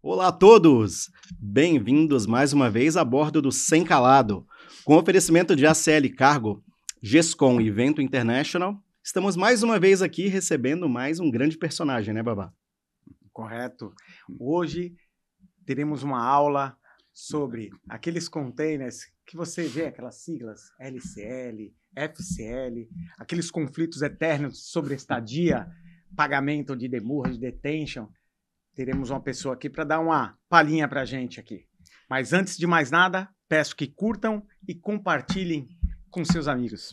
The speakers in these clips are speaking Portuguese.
Olá a todos! Bem-vindos mais uma vez a bordo do Sem Calado. Com oferecimento de ACL Cargo, Gescom e Vento International, estamos mais uma vez aqui recebendo mais um grande personagem, né, Babá? Correto. Hoje teremos uma aula sobre aqueles containers que você vê, aquelas siglas LCL, FCL, aqueles conflitos eternos sobre estadia, pagamento de demurra, de detention. Teremos uma pessoa aqui para dar uma palhinha para a gente aqui. Mas antes de mais nada, peço que curtam e compartilhem com seus amigos.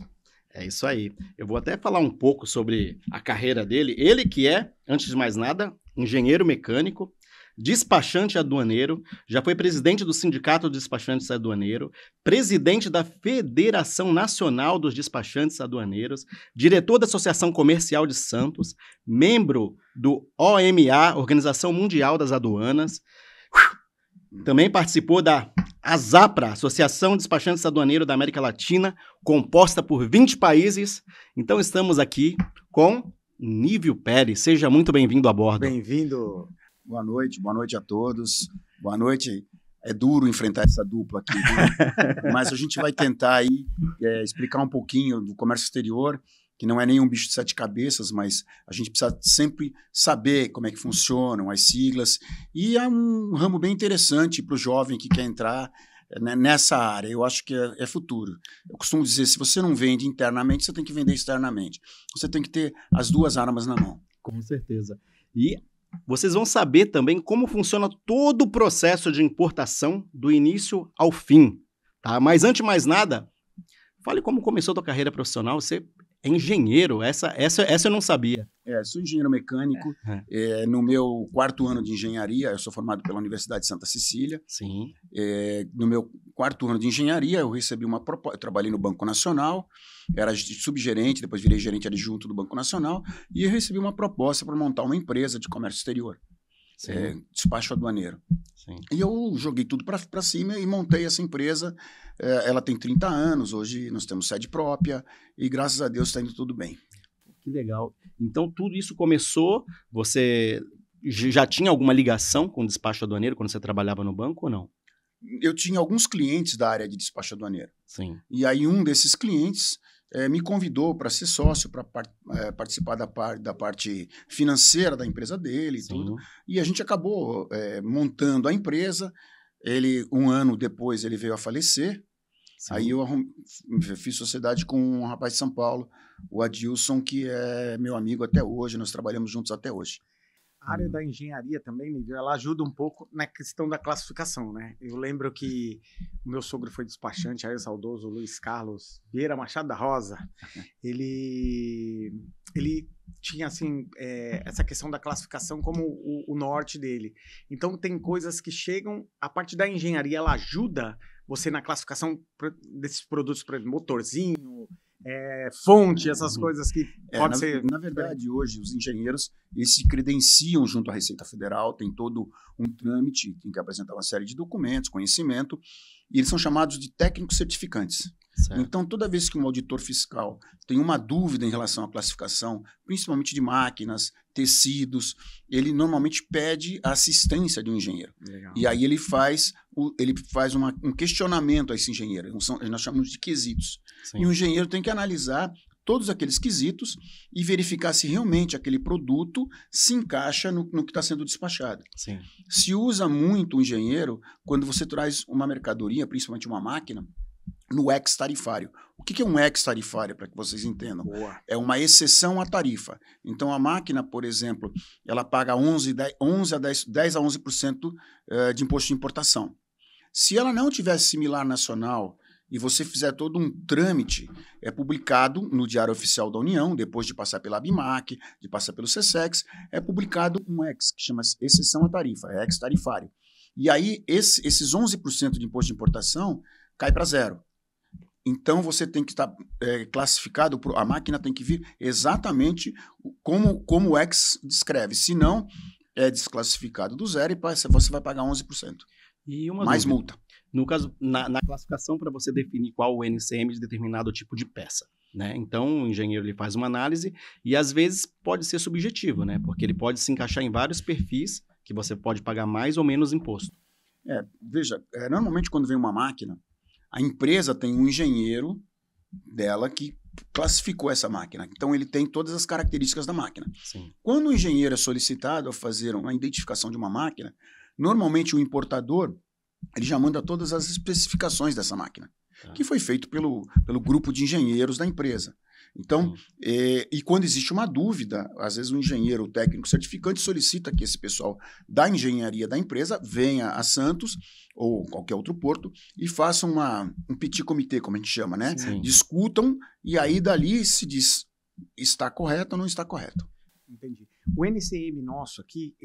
É isso aí. Eu vou até falar um pouco sobre a carreira dele. Ele que é, antes de mais nada, engenheiro mecânico, despachante aduaneiro, já foi presidente do Sindicato dos Despachantes Aduaneiros, presidente da Federação Nacional dos Despachantes Aduaneiros, diretor da Associação Comercial de Santos, membro do OMA, Organização Mundial das Aduanas, também participou da ASAPRA, Associação de Despachantes Aduaneiros da América Latina, composta por 20 países. Então estamos aqui com Nívio Pérez. Seja muito bem-vindo a bordo. Bem-vindo. Boa noite a todos. Boa noite. É duro enfrentar essa dupla aqui, viu? Mas a gente vai tentar aí explicar um pouquinho do comércio exterior, que não é nenhum bicho de sete cabeças, mas a gente precisa sempre saber como é que funcionam as siglas. E é um ramo bem interessante para o jovem que quer entrar nessa área. Eu acho que é futuro. Eu costumo dizer, se você não vende internamente, você tem que vender externamente. Você tem que ter as duas armas na mão. Com certeza. E vocês vão saber também como funciona todo o processo de importação do início ao fim, tá? Mas antes de mais nada, fale como começou a tua carreira profissional. Você é engenheiro, essa eu não sabia. Sou engenheiro mecânico. No meu 4º ano de engenharia, eu sou formado pela Universidade de Santa Cecília. Sim. No meu 4º ano de engenharia, eu recebi uma proposta. Eu trabalhei no Banco Nacional, era subgerente, depois virei gerente adjunto do Banco Nacional, e eu recebi uma proposta para montar uma empresa de comércio exterior, despacho aduaneiro. Sim. E eu joguei tudo para cima e montei essa empresa. Ela tem 30 anos, hoje nós temos sede própria e graças a Deus está indo tudo bem. Que legal. Então tudo isso começou, você já tinha alguma ligação com o despacho aduaneiro quando você trabalhava no banco ou não? Eu tinha alguns clientes da área de despacho aduaneiro. Sim. E aí um desses clientes me convidou para ser sócio, para participar da parte financeira da empresa dele e tudo. E a gente acabou montando a empresa. Um ano depois, ele veio a falecer. Sim. Aí eu fiz sociedade com um rapaz de São Paulo, o Adilson, que é meu amigo até hoje. Nós trabalhamos juntos até hoje. A área da engenharia também, ela ajuda um pouco na questão da classificação, né? Eu lembro que o meu sogro foi despachante, aí o saudoso Luiz Carlos Vieira Machado da Rosa. Ele tinha, assim, essa questão da classificação como o norte dele. Então, tem coisas que chegam... A parte da engenharia, ela ajuda você na classificação desses produtos, por exemplo, motorzinho... fonte, essas coisas que pode ser... Na verdade, hoje, os engenheiros, eles se credenciam junto à Receita Federal, tem todo um trâmite, tem que apresentar uma série de documentos, conhecimento, e eles são chamados de técnicos certificantes. Certo. Então, toda vez que um auditor fiscal tem uma dúvida em relação à classificação, principalmente de máquinas, tecidos, ele normalmente pede a assistência de um engenheiro. Legal. E aí ele faz um questionamento a esse engenheiro. Nós chamamos de quesitos. Sim. E o engenheiro tem que analisar todos aqueles quesitos e verificar se realmente aquele produto se encaixa no que está sendo despachado. Sim. Se usa muito o engenheiro quando você traz uma mercadoria, principalmente uma máquina, no ex-tarifário. O que é um ex-tarifário, para que vocês entendam? Boa. É uma exceção à tarifa. Então, a máquina, por exemplo, ela paga 10 a 11% de imposto de importação. Se ela não tivesse similar nacional e você fizer todo um trâmite, é publicado no Diário Oficial da União, depois de passar pela ABIMAC, de passar pelo SESEX, é publicado um ex, que chama exceção à tarifa, é ex-tarifário. E aí, esses 11% de imposto de importação cai para zero. Então, você tem que estar classificado, a máquina tem que vir exatamente como o ex descreve. Se não, é desclassificado do zero e você vai pagar 11%. E uma mais dúvida. multa. No caso, na classificação, para você definir qual o NCM de determinado tipo de peça, né? Então, o engenheiro ele faz uma análise e, às vezes, pode ser subjetivo, né? Porque ele pode se encaixar em vários perfis que você pode pagar mais ou menos imposto. Veja, normalmente quando vem uma máquina, a empresa tem um engenheiro dela que classificou essa máquina. Então, ele tem todas as características da máquina. Sim. Quando o engenheiro é solicitado a fazer uma identificação de uma máquina, normalmente o importador ele já manda todas as especificações dessa máquina, que foi feito pelo grupo de engenheiros da empresa. Então, e quando existe uma dúvida, às vezes o engenheiro, o técnico certificante solicita que esse pessoal da engenharia da empresa venha a Santos ou qualquer outro porto e faça um petit comité, como a gente chama, né? Sim. Discutam e aí dali se diz está correto ou não está correto. Entendi. O NCM nosso aqui,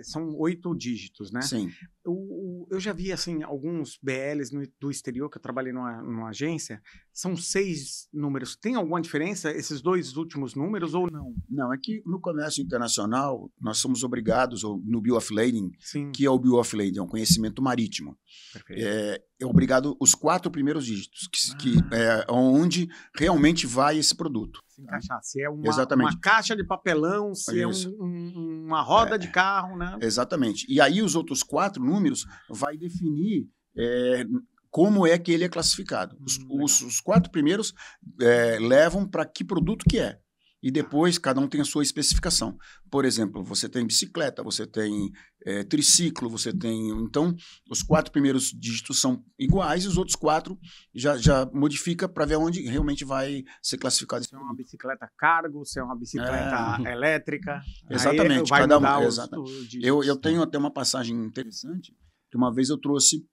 são 8 dígitos, né? Sim. Eu já vi, assim, alguns BLs do exterior, que eu trabalhei numa agência, são 6 números. Tem alguma diferença esses 2 últimos números ou não? Não, é que no comércio internacional, nós somos obrigados, no Bill of Lading, Sim. que é o Bill of Lading, é um conhecimento marítimo. Perfeito. É obrigado os 4 primeiros dígitos, que é onde realmente vai esse produto. Se encaixar. Se é Exatamente. uma caixa de papelão, se é uma roda de carro, né? Exatamente. E aí os outros 4 números vai definir como é que ele é classificado. Os 4 primeiros levam para que produto que é. E depois cada um tem a sua especificação. Por exemplo, você tem bicicleta, você tem triciclo, você tem... Então, os 4 primeiros dígitos são iguais e os outros 4 já modifica para ver onde realmente vai ser classificado. Se é uma bicicleta cargo, se é uma bicicleta elétrica. Exatamente. Aí vai cada mudar os dígitos. Eu tenho até uma passagem interessante, que uma vez eu trouxe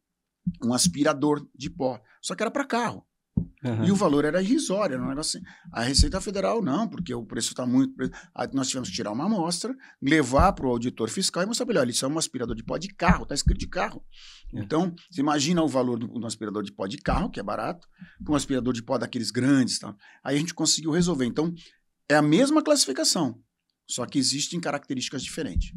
um aspirador de pó, só que era para carro. Uhum. E o valor era irrisório, era um negócio assim. A Receita Federal não, porque o preço está muito... Nós tivemos que tirar uma amostra, levar para o auditor fiscal e mostrar para ele, olha, isso é um aspirador de pó de carro, está escrito de carro. Então, você imagina o valor do aspirador de pó de carro, que é barato, para um aspirador de pó daqueles grandes. Tá? Aí a gente conseguiu resolver. Então, é a mesma classificação, só que existem características diferentes.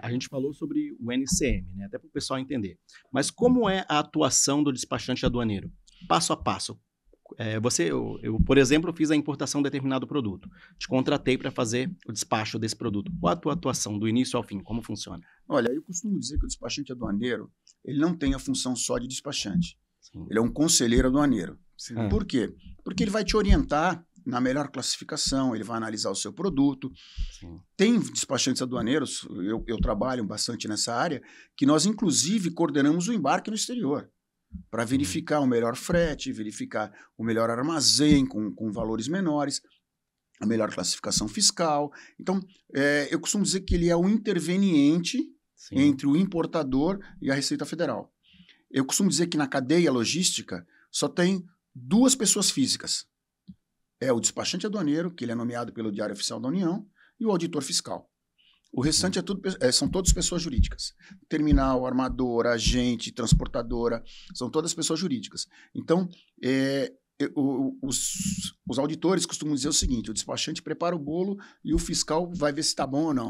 A gente falou sobre o NCM, né? Até para o pessoal entender. Mas como é a atuação do despachante aduaneiro? Passo a passo. Eu, por exemplo, fiz a importação de determinado produto. Te contratei para fazer o despacho desse produto. Qual a tua atuação, do início ao fim? Como funciona? Olha, eu costumo dizer que o despachante aduaneiro, ele não tem a função só de despachante. Sim. Ele é um conselheiro aduaneiro. Sim. Por quê? Porque ele vai te orientar na melhor classificação, ele vai analisar o seu produto. Sim. Tem despachantes aduaneiros, eu trabalho bastante nessa área, que nós, inclusive, coordenamos o embarque no exterior, para verificar o melhor frete, verificar o melhor armazém com valores menores, a melhor classificação fiscal. Então, eu costumo dizer que ele é o interveniente entre o importador e a Receita Federal. Eu costumo dizer que na cadeia logística só tem 2 pessoas físicas. É o despachante aduaneiro, que ele é nomeado pelo Diário Oficial da União, e o auditor fiscal. O restante são todas pessoas jurídicas. Terminal, armadora, agente, transportadora, são todas pessoas jurídicas. Então, os auditores costumam dizer o seguinte, o despachante prepara o bolo e o fiscal vai ver se está bom ou não.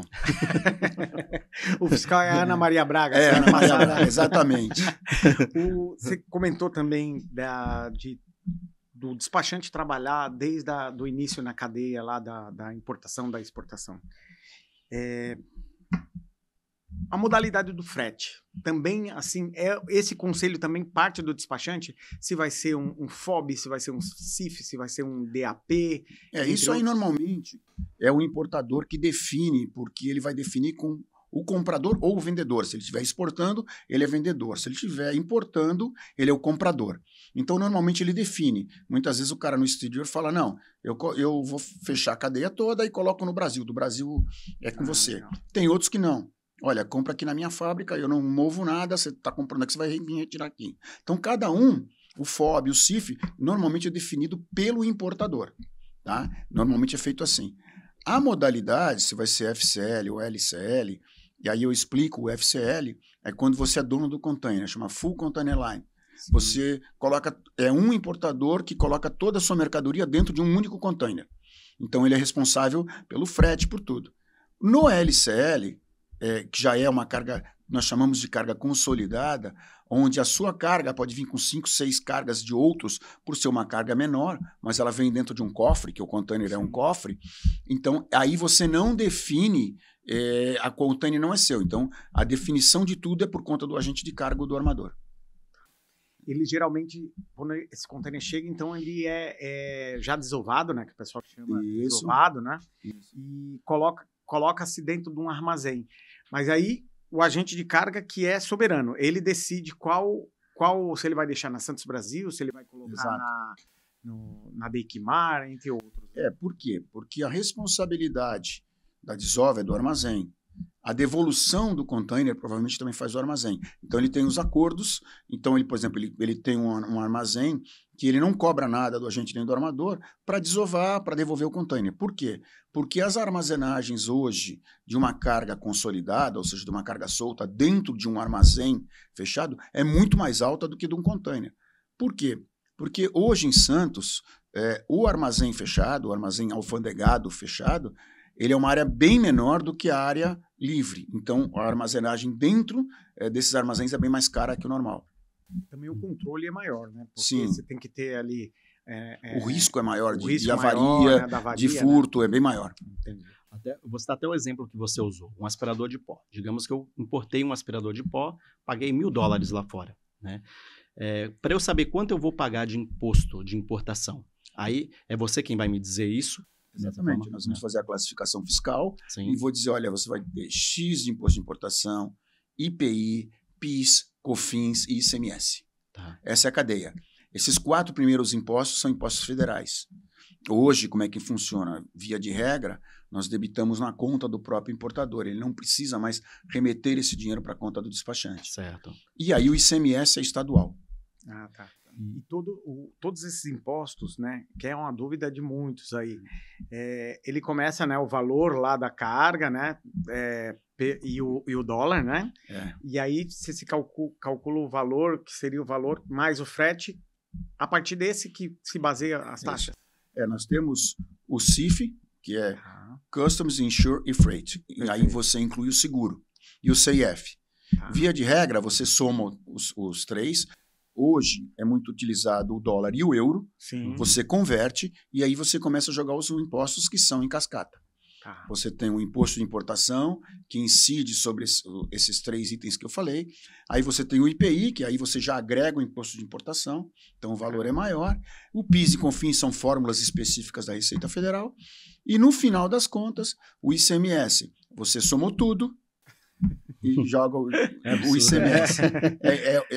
O fiscal é a Ana Maria Braga. Ana Maria Braga, exatamente. Você comentou também do despachante trabalhar desde o início na cadeia lá da importação, da exportação. A modalidade do frete também, assim, esse conselho também parte do despachante? Se vai ser um FOB, se vai ser um CIF, se vai ser um DAP? Isso aí normalmente é o importador que define, porque ele vai definir com o comprador ou o vendedor. Se ele estiver exportando, ele é vendedor. Se ele estiver importando, ele é o comprador. Então, normalmente, ele define. Muitas vezes o cara no exterior fala, não, eu vou fechar a cadeia toda e coloco no Brasil. Do Brasil é com você. Não. Tem outros que não. Olha, compra aqui na minha fábrica, eu não movo nada, você está comprando aqui, você vai vir retirar aqui. Então, cada um, o FOB, o CIF, normalmente é definido pelo importador. Tá? Normalmente é feito assim. A modalidade, se vai ser FCL ou LCL, e aí eu explico, o FCL é quando você é dono do container, chama Full Container Line. Sim. Você coloca, um importador que coloca toda a sua mercadoria dentro de um único container. Então ele é responsável pelo frete, por tudo. No LCL, que já é uma carga, nós chamamos de carga consolidada, onde a sua carga pode vir com 5, 6 cargas de outros, por ser uma carga menor, mas ela vem dentro de um cofre, que o container é um cofre. Então, aí você não define, a container não é seu. Então, a definição de tudo é por conta do agente de carga do armador. Ele geralmente, quando esse container chega, então ele é já desovado, né? Que o pessoal chama desovado, né? Isso. E coloca-se dentro de um armazém. Mas aí, o agente de carga que é soberano, ele decide qual se ele vai deixar na Santos Brasil, se ele vai colocar na Deiquimar, entre outros. Por quê? Porque a responsabilidade da desova é do armazém. A devolução do container provavelmente também faz o armazém. Então ele tem os acordos. Então ele, por exemplo, ele tem um armazém que ele não cobra nada do agente nem do armador para desovar, para devolver o container. Por quê? Porque as armazenagens hoje de uma carga consolidada, ou seja, de uma carga solta dentro de um armazém fechado, é muito mais alta do que de um container. Por quê? Porque hoje em Santos, o armazém fechado, o armazém alfandegado fechado, ele é uma área bem menor do que a área livre. Então, a armazenagem dentro desses armazéns é bem mais cara que o normal. Também o controle é maior, né? Porque Sim. você tem que ter ali... o risco é maior risco de avaria, maior, né, da avaria, de furto, é bem maior. Entendi. Vou citar até o exemplo que você usou, um aspirador de pó. Digamos que eu importei um aspirador de pó, paguei $1.000 lá fora, né? Para eu saber quanto eu vou pagar de imposto de importação, aí é você quem vai me dizer isso? Exatamente. Nós vamos fazer a classificação fiscal. Sim. E vou dizer, olha, você vai ter X de imposto de importação, IPI, PIS, COFINS e ICMS. Tá. Essa é a cadeia. Esses 4 primeiros impostos são impostos federais. Hoje, como é que funciona? Via de regra, nós debitamos na conta do próprio importador. Ele não precisa mais remeter esse dinheiro para a conta do despachante. Certo. E aí o ICMS é estadual. Ah, tá. E todos esses impostos, né, que é uma dúvida de muitos aí, ele começa, né, o valor lá da carga, né, e o dólar, né, e aí você se calcula o valor, que seria o valor, mais o frete, a partir desse que se baseia as taxas. Nós temos o CIF, que é Customs, Insure e Freight. E aí você inclui o seguro. E o CIF. Via de regra, você soma os 3. Hoje é muito utilizado o dólar e o euro. Sim. Você converte e aí você começa a jogar os impostos que são em cascata. Você tem o imposto de importação, que incide sobre esses 3 itens que eu falei. Aí você tem o IPI, que aí você já agrega o imposto de importação, então o valor é maior. O PIS e COFINS são fórmulas específicas da Receita Federal. E no final das contas, o ICMS, você somou tudo e joga o ICMS.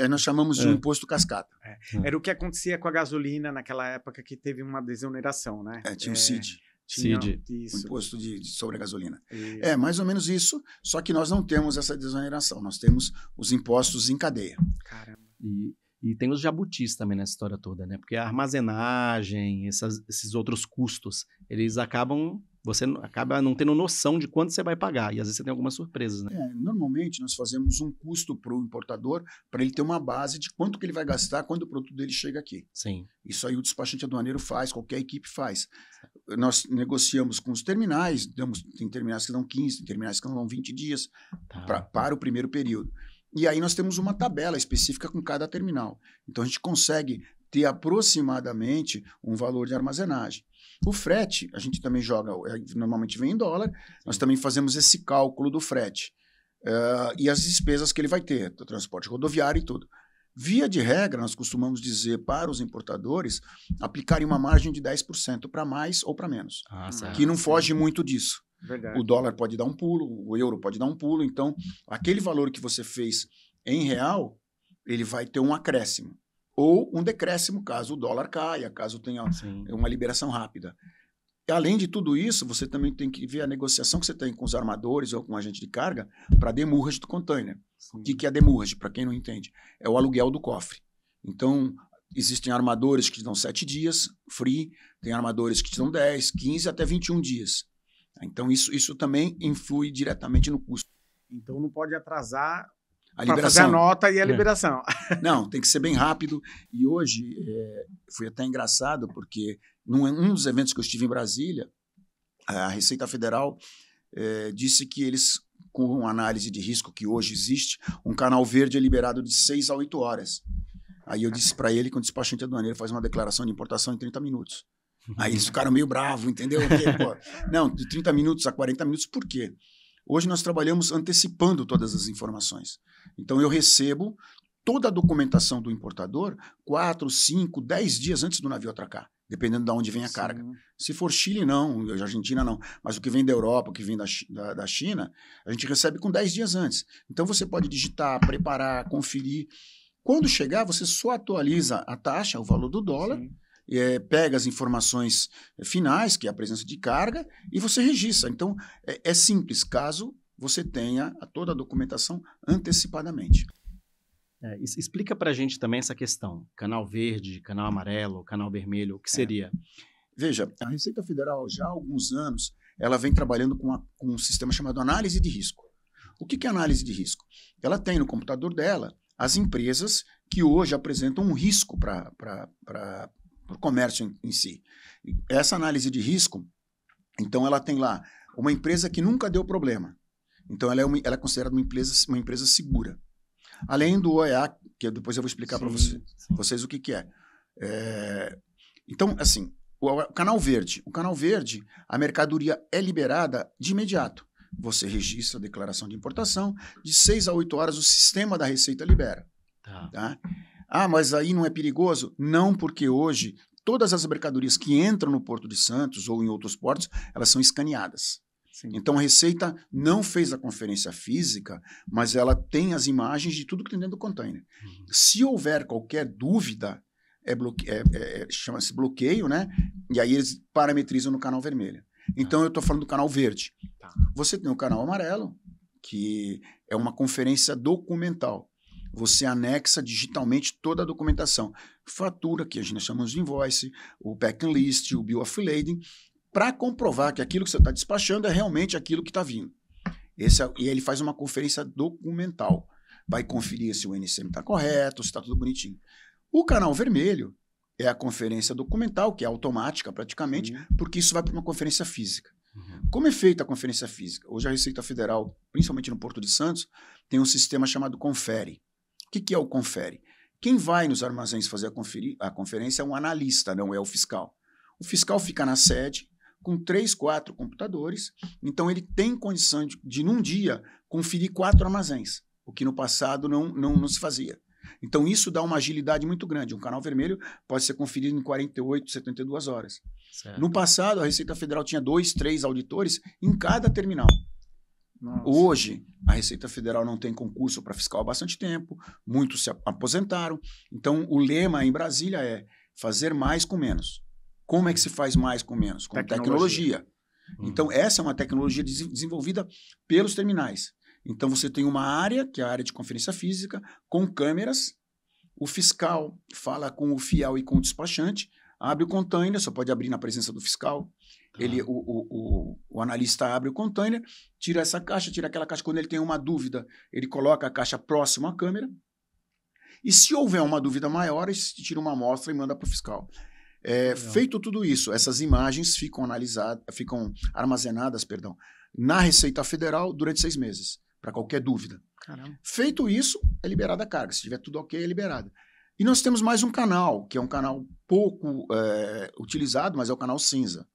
Nós chamamos de um imposto cascata. Era o que acontecia com a gasolina naquela época que teve uma desoneração, né? Tinha o CID. Isso. O imposto sobre a gasolina. Isso. Mais ou menos isso, só que nós não temos essa desoneração, nós temos os impostos em cadeia. Caramba. E tem os jabutis também nessa história toda, né? Porque a armazenagem, esses outros custos, você acaba não tendo noção de quanto você vai pagar. E às vezes você tem algumas surpresas, né? Normalmente nós fazemos um custo para o importador para ele ter uma base de quanto que ele vai gastar quando o produto dele chega aqui. Sim. Isso aí o despachante aduaneiro faz, qualquer equipe faz. Nós negociamos com os terminais, tem terminais que dão 15, tem terminais que dão 20 dias para o primeiro período. E aí nós temos uma tabela específica com cada terminal. Então a gente consegue ter aproximadamente um valor de armazenagem. O frete, a gente também joga, normalmente vem em dólar, nós também fazemos esse cálculo do frete. E as despesas que ele vai ter, do transporte rodoviário e tudo. Via de regra, nós costumamos dizer para os importadores aplicarem uma margem de 10% para mais ou para menos. Que não foge muito disso. Verdade. O dólar pode dar um pulo, o euro pode dar um pulo, então aquele valor que você fez em real, ele vai ter um acréscimo. Ou um decréscimo, caso o dólar caia, caso tenha uma liberação rápida. E, além de tudo isso, você também tem que ver a negociação que você tem com os armadores ou com o agente de carga para a demurrage do container. O que é a demurrage, para quem não entende? É o aluguel do cofre. Então, existem armadores que te dão 7 dias, free, tem armadores que te dão 10, 15 até 21 dias. Então, isso também influi diretamente no custo. Então, não pode atrasar a liberação. Fazer a nota e a liberação. Não, tem que ser bem rápido. E hoje foi até engraçado, porque num dos eventos que eu estive em Brasília, a Receita Federal disse que eles com análise de risco que hoje existe, um canal verde é liberado de 6 a 8 horas. Aí eu disse para ele que o despachante aduaneiro faz uma declaração de importação em 30 minutos. Aí eles ficaram meio bravos, entendeu? Porque, pô, não, de 30 minutos a 40 minutos, por quê? Hoje nós trabalhamos antecipando todas as informações. Então eu recebo toda a documentação do importador 4, 5, 10 dias antes do navio atracar, dependendo de onde vem a carga. Se for Chile, não, Argentina não, mas o que vem da Europa, o que vem da China, a gente recebe com 10 dias antes. Então você pode digitar, preparar, conferir. Quando chegar, você só atualiza a taxa, o valor do dólar, pega as informações finais, que é a presença de carga, e você registra. Então, é simples, caso você tenha toda a documentação antecipadamente. Explica para a gente também essa questão. Canal verde, canal amarelo, canal vermelho, o que seria? Veja, a Receita Federal, já há alguns anos, ela vem trabalhando com um sistema chamado análise de risco. O que é análise de risco? Ela tem no computador dela as empresas que hoje apresentam um risco para o comércio em si. Essa análise de risco, então ela tem lá uma empresa que nunca deu problema. Então ela é considerada uma empresa segura. Além do OEA, que depois eu vou explicar para vocês o que é. Então, assim, o canal verde. O canal verde, a mercadoria é liberada de imediato. Você registra a declaração de importação, de 6 a 8 horas o sistema da Receita libera. Tá? Ah, mas aí não é perigoso? Não, porque hoje todas as mercadorias que entram no Porto de Santos ou em outros portos, elas são escaneadas. Sim. Então a Receita não fez a conferência física, mas ela tem as imagens de tudo que tem dentro do container. Se houver qualquer dúvida, chama-se bloqueio, né? E aí eles parametrizam no canal vermelho. Então eu estou falando do canal verde. Você tem o canal amarelo, que é uma conferência documental. Você anexa digitalmente toda a documentação. Fatura, que a gente chama de invoice, o packing list, o bill of lading, para comprovar que aquilo que você está despachando é realmente aquilo que está vindo. E ele faz uma conferência documental. Vai conferir se o NCM está correto, se está tudo bonitinho. O canal vermelho é a conferência documental, que é automática praticamente, porque isso vai para uma conferência física. Como é feita a conferência física? Hoje a Receita Federal, principalmente no Porto de Santos, tem um sistema chamado Confere. O que é o Confere? Quem vai nos armazéns fazer a conferência é um analista, não é o fiscal. O fiscal fica na sede com 3, 4 computadores, então ele tem condição de num dia, conferir 4 armazéns, o que no passado não se fazia. Então, isso dá uma agilidade muito grande. Um canal vermelho pode ser conferido em 48, 72 horas. Certo. No passado, a Receita Federal tinha 2, 3 auditores em cada terminal. Nossa. Hoje, a Receita Federal não tem concurso para fiscal há bastante tempo, muitos se aposentaram. Então, o lema em Brasília é fazer mais com menos. Como é que se faz mais com menos? Com tecnologia. Então, essa é uma tecnologia desenvolvida pelos terminais. Então, você tem uma área, que é a área de conferência física, com câmeras. O fiscal fala com o fiel e com o despachante, abre o container, só pode abrir na presença do fiscal. O analista abre o container, tira essa caixa, tira aquela caixa. Quando ele tem uma dúvida, ele coloca a caixa próxima à câmera. E se houver uma dúvida maior, ele tira uma amostra e manda para o fiscal. Feito tudo isso, essas imagens ficam armazenadas na Receita Federal durante 6 meses. Para qualquer dúvida. Caramba. Feito isso, é liberada a carga. Se tiver tudo ok, é liberada. E nós temos mais um canal, que é um canal pouco utilizado, mas é o canal cinza.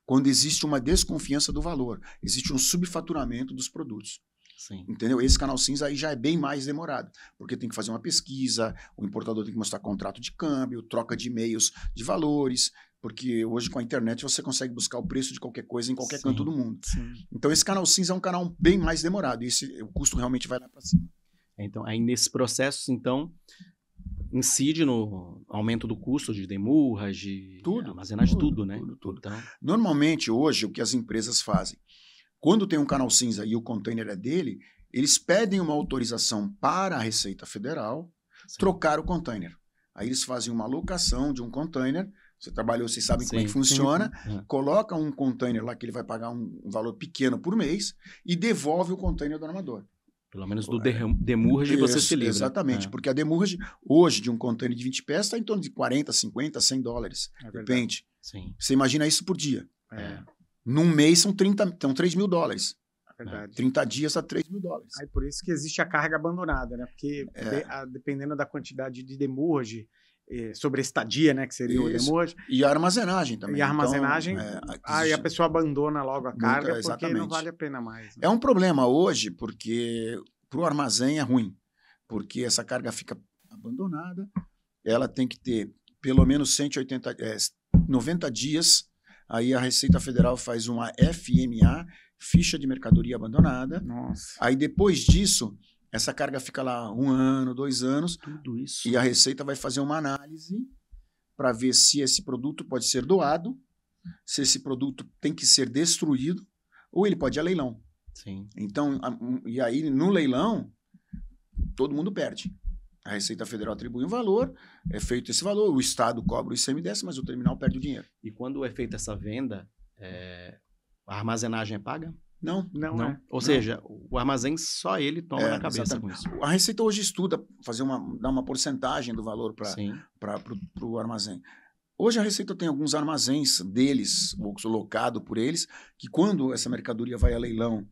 Quando existe uma desconfiança do valor, existe um subfaturamento dos produtos. Sim. Entendeu? Esse canal cinza aí já é bem mais demorado, porque tem que fazer uma pesquisa, o importador tem que mostrar contrato de câmbio, troca de e-mails de valores, porque hoje com a internet você consegue buscar o preço de qualquer coisa em qualquer canto do mundo. Sim. Então esse canal cinza é um canal bem mais demorado, e o custo realmente vai lá para cima. Então, aí nesses processos, então, incide no aumento do custo de demurras, de armazenagem, tudo, né? Tudo. Então... Normalmente, hoje, o que as empresas fazem, quando tem um canal cinza e o container é dele, eles pedem uma autorização para a Receita Federal trocar o container. Aí eles fazem uma alocação de um container. Você trabalhou, vocês sabem como é que funciona. Coloca um container lá que ele vai pagar um valor pequeno por mês e devolve o container do armador. Pelo menos do demurrage você se livra. Exatamente, porque a demurrage hoje de um container de 20 pés está em torno de 40, 50, 100 dólares. Depende. Sim. Você imagina isso por dia. Num mês são 3 mil dólares. verdade. 30 dias a $3.000. Aí por isso que existe a carga abandonada, né? Porque dependendo da quantidade de demurrage, sobre a estadia, né? Que seria o demurrage. E a armazenagem também. E a armazenagem, aí a pessoa abandona logo a carga porque não vale a pena mais. Né? É um problema hoje, porque para o armazém é ruim, porque essa carga fica abandonada, ela tem que ter pelo menos 90 dias, aí a Receita Federal faz uma FMA, ficha de mercadoria abandonada. Nossa. Aí depois disso, essa carga fica lá 1 ano, 2 anos. Tudo isso. E a Receita vai fazer uma análise para ver se esse produto pode ser doado, se esse produto tem que ser destruído, ou ele pode ir a leilão. Sim. Então, e aí no leilão, todo mundo perde. A Receita Federal atribui um valor, é feito esse valor, o Estado cobra o ICMS, mas o terminal perde o dinheiro. E quando é feita essa venda, a armazenagem é paga? Não. Ou seja, o armazém só ele toma na cabeça exatamente. com isso. A Receita hoje estuda dar uma porcentagem do valor para o armazém. Hoje a Receita tem alguns armazéns deles, ou locado por eles, que quando essa mercadoria vai a leilão,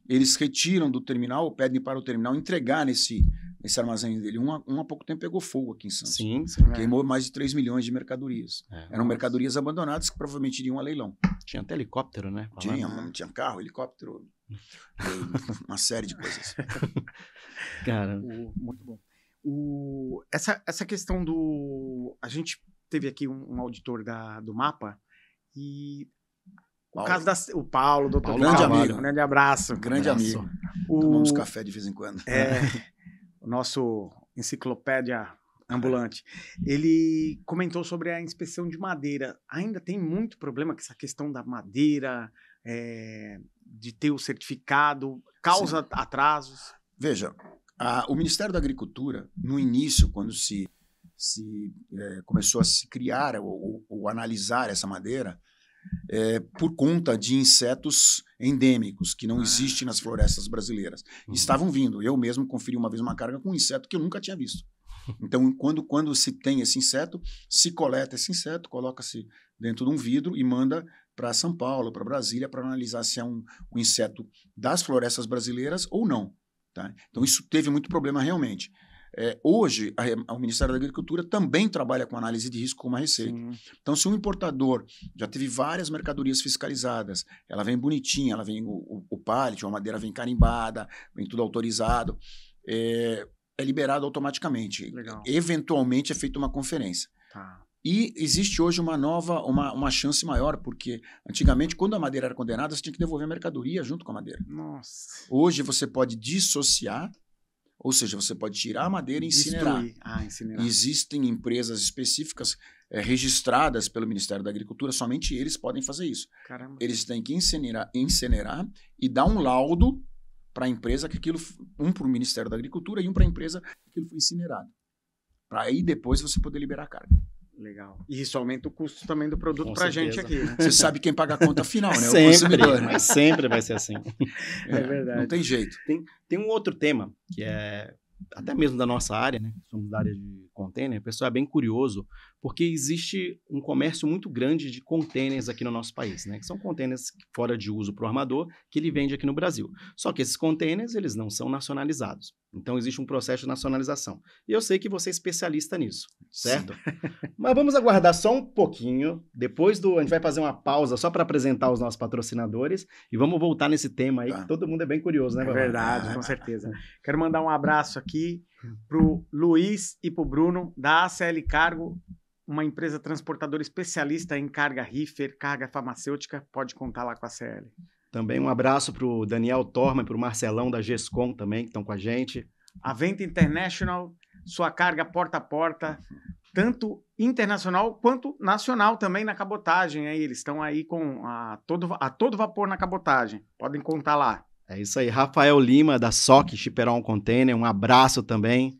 eles retiram do terminal, pedem para o terminal entregar nesse armazém dele. Há pouco tempo pegou fogo aqui em Santos. Sim. Queimou mais de 3 milhões de mercadorias. Eram mercadorias abandonadas que provavelmente iriam a leilão. Tinha até helicóptero, né? Tinha carro, helicóptero, uma série de coisas. Cara. Muito bom. Essa questão do... A gente teve aqui um auditor do MAPA e... O caso o Paulo, doutor grande amigo. Um grande abraço. Grande amigo. Tomamos café de vez em quando. O nosso enciclopédia ambulante. Ele comentou sobre a inspeção de madeira. Ainda tem muito problema com essa questão da madeira, de ter o certificado, causa atrasos. Veja, o Ministério da Agricultura, no início, quando começou a se criar ou analisar essa madeira, por conta de insetos endêmicos que não existem nas florestas brasileiras. Estavam vindo. Eu mesmo conferi uma vez uma carga com um inseto que eu nunca tinha visto. Então, quando se tem esse inseto, se coleta esse inseto, coloca-se dentro de um vidro e manda para São Paulo, para Brasília, para analisar se é um inseto das florestas brasileiras ou não. Tá? Então, isso teve muito problema realmente. Hoje, o Ministério da Agricultura também trabalha com análise de risco como a Receita. Sim. Então, se um importador já teve várias mercadorias fiscalizadas, ela vem bonitinha, ela vem o pallet, a madeira vem carimbada, vem tudo autorizado, é liberado automaticamente. Legal. Eventualmente é feita uma conferência. Tá. E existe hoje uma chance maior, porque antigamente, quando a madeira era condenada, você tinha que devolver a mercadoria junto com a madeira. Nossa. Hoje você pode dissociar, ou seja, você pode tirar a madeira e incinerar. Incinerar. Existem empresas específicas registradas pelo Ministério da Agricultura, somente eles podem fazer isso. Caramba. Eles têm que incinerar e dar um laudo para a empresa que aquilo, um para o Ministério da Agricultura e um para a empresa que aquilo foi incinerado. Para aí depois você poder liberar a carga. Legal. E isso aumenta o custo também do produto para a gente aqui, né? Você sabe quem paga a conta final, né? Sempre, o consumidor. mas sempre vai ser assim. É verdade. Não tem jeito. Tem um outro tema, que é até mesmo da nossa área, né? Somos da área de container, o pessoal é bem curioso, porque existe um comércio muito grande de containers aqui no nosso país, né? Que são containers fora de uso para o armador, que ele vende aqui no Brasil. Só que esses containers, eles não são nacionalizados. Então, existe um processo de nacionalização. E eu sei que você é especialista nisso, certo? Mas vamos aguardar só um pouquinho. Depois a gente vai fazer uma pausa só para apresentar os nossos patrocinadores e vamos voltar nesse tema aí, que todo mundo é bem curioso, né, É Babá? verdade, com certeza. Quero mandar um abraço aqui pro Luiz e pro Bruno, da ACL Cargo, uma empresa transportadora especialista em carga reefer, carga farmacêutica. Pode contar lá com a ACL. Também um abraço para o Daniel Torma e para o Marcelão da GESCOM também, que estão com a gente. A Venta International, sua carga porta a porta, tanto internacional quanto nacional também na cabotagem. Aí eles estão aí com a todo vapor na cabotagem. Podem contar lá. É isso aí. Rafael Lima, da SOC Shipperon Container, um abraço também.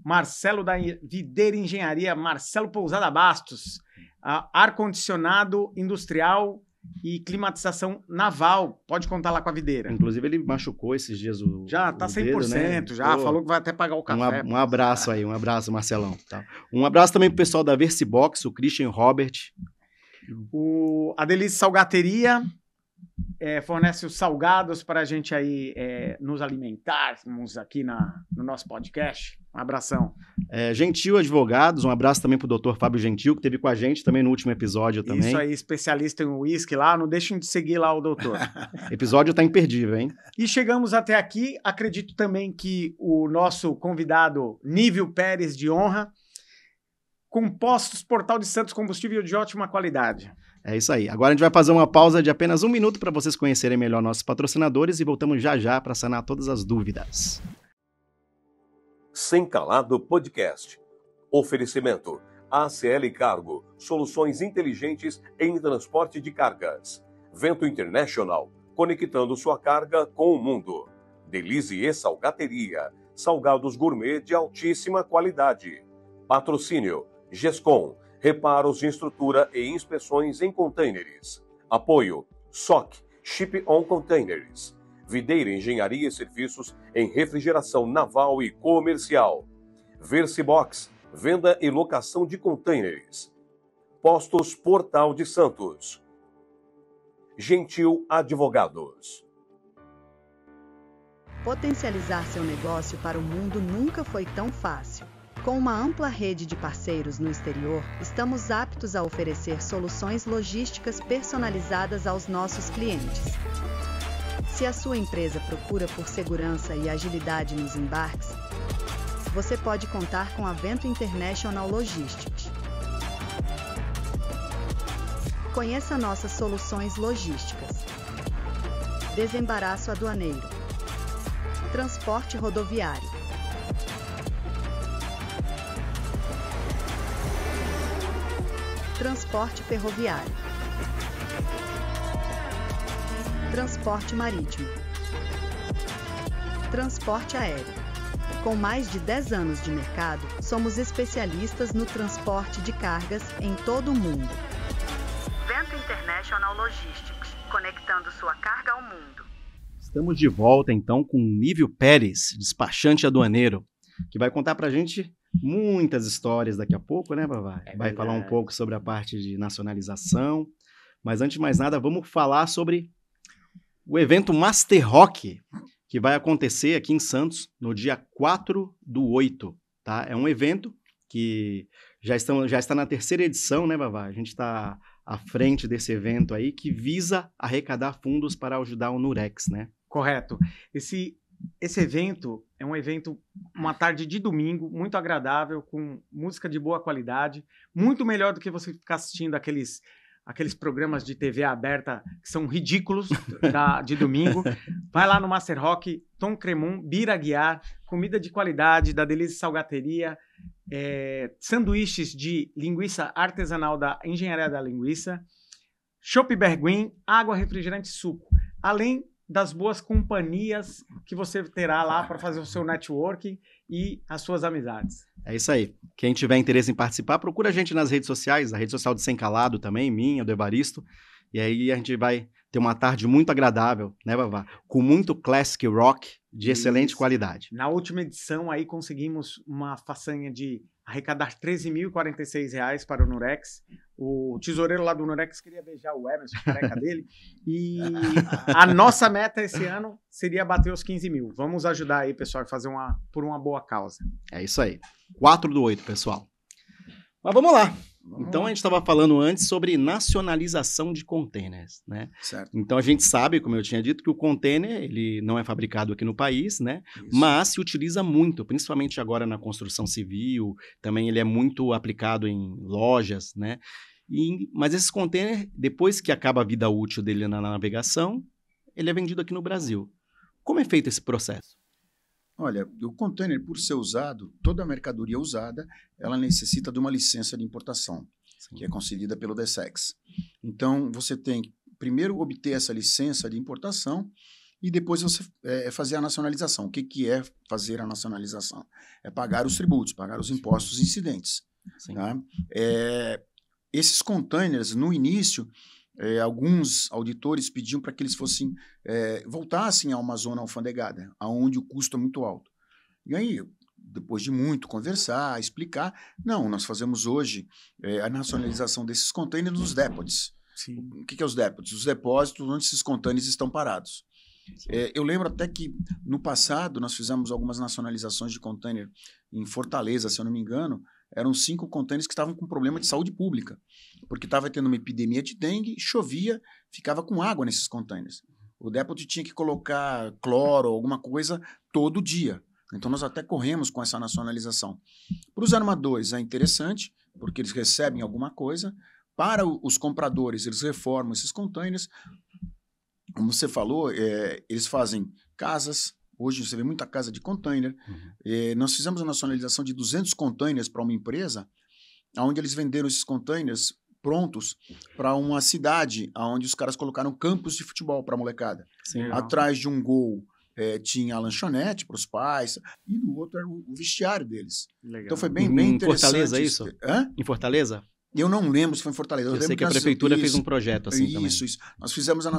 Marcelo da Videira Engenharia, Marcelo Pousada Bastos, ar-condicionado industrial e climatização naval. Pode contar lá com a Videira. Inclusive, ele machucou esses dias o Já tá 100%, dedo, né? já. Falou que vai até pagar o café. Um abraço aí, um abraço, Marcelão. Tá. Um abraço também pro pessoal da Versibox, o Christian Robert. A Delícia Salgateria, fornece os salgados para a gente aí nos alimentarmos aqui no nosso podcast. Um abração. Gentil Advogados, um abraço também pro Dr. Fábio Gentil, que esteve com a gente também no último episódio também. Isso aí, especialista em uísque lá, não deixem de seguir lá o doutor. Episódio tá imperdível, hein? E chegamos até aqui, acredito também que o nosso convidado Nívio Pérez de honra, Compostos Portal de Santos, combustível de ótima qualidade. É isso aí. Agora a gente vai fazer uma pausa de apenas 1 minuto para vocês conhecerem melhor nossos patrocinadores e voltamos já para sanar todas as dúvidas. Sem Calado Podcast. Oferecimento: ACL Cargo, soluções inteligentes em transporte de cargas. Vento International, conectando sua carga com o mundo. Delize e Salgateria, salgados gourmet de altíssima qualidade. Patrocínio: GESCOM, reparos de estrutura e inspeções em containers. Apoio: SOC, Ship on Containers. Videira Engenharia e Serviços em refrigeração naval e comercial. Versibox, venda e locação de containers. Postos Portal de Santos. Gentil Advogados. Potencializar seu negócio para o mundo nunca foi tão fácil. Com uma ampla rede de parceiros no exterior, estamos aptos a oferecer soluções logísticas personalizadas aos nossos clientes. Se a sua empresa procura por segurança e agilidade nos embarques, você pode contar com a Vento International Logistics. Conheça nossas soluções logísticas. Desembaraço aduaneiro. Transporte rodoviário. Transporte ferroviário. Transporte marítimo. Transporte aéreo. Com mais de 10 anos de mercado, somos especialistas no transporte de cargas em todo o mundo. Vento International Logistics, conectando sua carga ao mundo. Estamos de volta então com Nívio Pérez, despachante aduaneiro, que vai contar pra gente muitas histórias daqui a pouco, né, Vavá? Vai falar um pouco sobre a parte de nacionalização, mas antes de mais nada, vamos falar sobre o evento Master Rock, que vai acontecer aqui em Santos no dia 4/8, tá? É um evento que já está na 3ª edição, né, Vavá? A gente está à frente desse evento aí, que visa arrecadar fundos para ajudar o Nurex, né? Correto. Esse evento é um evento, uma tarde de domingo, muito agradável, com música de boa qualidade, muito melhor do que você ficar assistindo aqueles programas de TV aberta que são ridículos de domingo. Vai lá no Master Rock, Tom Cremon, Bira Guiar, comida de qualidade da Delize Salgateria, sanduíches de linguiça artesanal da Engenharia da Linguiça, Chopp Berguin, água, refrigerante e suco. Além das boas companhias que você terá lá para fazer o seu networking e as suas amizades. É isso aí. Quem tiver interesse em participar, procura a gente nas redes sociais, a rede social de Sem Calado também, minha, do Evaristo, e aí a gente vai ter uma tarde muito agradável, né, Vavá? Com muito classic rock de excelente qualidade. Na última edição aí conseguimos uma façanha de arrecadar R$13.046 para o Nurex. O tesoureiro lá do Nurex queria beijar o Emerson, careca dele. E a nossa meta esse ano seria bater os 15 mil. Vamos ajudar aí, pessoal, a fazer por uma boa causa. É isso aí. 4/8, pessoal. Mas vamos lá. Então, a gente estava falando antes sobre nacionalização de containers, né? Certo. Então, a gente sabe, como eu tinha dito, que o container, ele não é fabricado aqui no país, né? Isso. Mas se utiliza muito, principalmente agora na construção civil, também ele é muito aplicado em lojas, né? Mas esses containers, depois que acaba a vida útil dele na navegação, ele é vendido aqui no Brasil. Como é feito esse processo? Olha, o container, por ser usado, toda a mercadoria usada, ela necessita de uma licença de importação, que é concedida pelo DSEX. Então, você tem que primeiro obter essa licença de importação e depois você fazer a nacionalização. O que é fazer a nacionalização? É pagar os tributos, pagar os impostos incidentes. Tá? Esses containers, no início, alguns auditores pediam para que eles voltassem a uma zona alfandegada, onde o custo é muito alto. E aí, depois de muito conversar, explicar, não, nós fazemos hoje a nacionalização desses containers nos depots. Sim. O que é os depósitos? Os depósitos onde esses contêineres estão parados. Eu lembro até que, no passado, nós fizemos algumas nacionalizações de contêiner em Fortaleza, se eu não me engano. Eram 5 contêineres que estavam com problema de saúde pública, porque estava tendo uma epidemia de dengue, chovia, ficava com água nesses contêineres. O depósito tinha que colocar cloro ou alguma coisa todo dia. Então, nós até corremos com essa nacionalização. Para os armadores é interessante, porque eles recebem alguma coisa. Para os compradores, eles reformam esses contêineres. Como você falou, eles fazem casas. Hoje você vê muita casa de container. Nós fizemos a nacionalização de 200 containers para uma empresa, onde eles venderam esses containers prontos para uma cidade, onde os caras colocaram campos de futebol para a molecada. Sim. Atrás de um gol tinha a lanchonete para os pais, e no outro era o vestiário deles. Legal. Então foi bem Em interessante. Fortaleza, isso? Hã? Em Fortaleza? Eu não lembro se foi em Fortaleza. Eu sei lembro que a nós- prefeitura fez isso, um projeto assim também. Isso. Nós fizemos a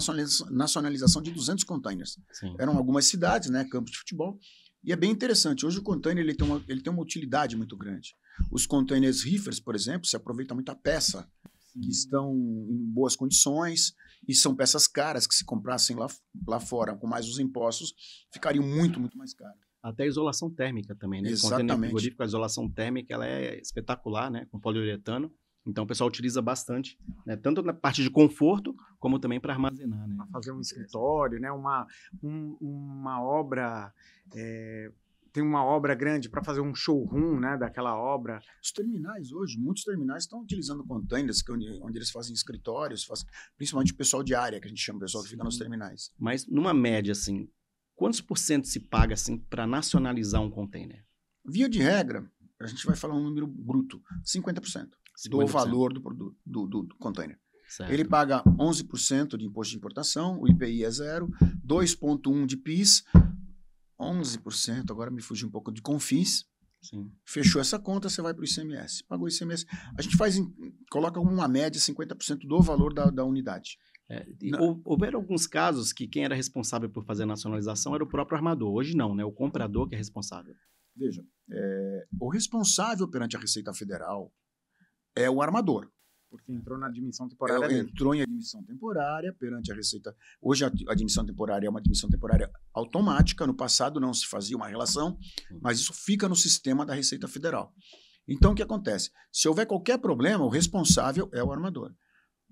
nacionalização de 200 containers. Sim. Eram algumas cidades, né, campos de futebol, e é bem interessante. Hoje o container ele tem uma utilidade muito grande. Os containers reefers, por exemplo, se aproveita muito a peça, que estão em boas condições, e são peças caras que se comprassem lá fora, com mais os impostos, ficariam muito, muito mais caras. Até a isolação térmica também, né? Exatamente. Container frigorífico, a isolação térmica, ela é espetacular, né? Com poliuretano. Então, o pessoal utiliza bastante, né? Tanto na parte de conforto, como também para armazenar, né? Para fazer um escritório, né? Uma obra... tem uma obra grande para fazer um showroom, né? Daquela obra. Os terminais hoje, muitos terminais estão utilizando containers onde eles fazem escritórios, principalmente o pessoal de área, que a gente chama o pessoal que fica nos terminais. Mas, numa média, assim, quantos por cento se paga, assim, para nacionalizar um container? Via de regra, a gente vai falar um número bruto, 50%. Do 50%. valor do produto, do container. Certo. Ele paga 11% de imposto de importação, o IPI é 0, 2,1% de PIS, 11%, agora me fugiu um pouco de CONFINS. Sim. Fechou essa conta, você vai para o ICMS. Pagou o ICMS. A gente coloca uma média 50% do valor da unidade. Houveram alguns casos que quem era responsável por fazer a nacionalização era o próprio armador. Hoje não, né? O comprador que é responsável. Veja, o responsável perante a Receita Federal é o armador. Porque entrou na admissão temporária dele. Entrou em admissão temporária perante a Receita. Hoje a admissão temporária é uma admissão temporária automática. No passado não se fazia uma relação, mas isso fica no sistema da Receita Federal. Então o que acontece? Se houver qualquer problema, o responsável é o armador.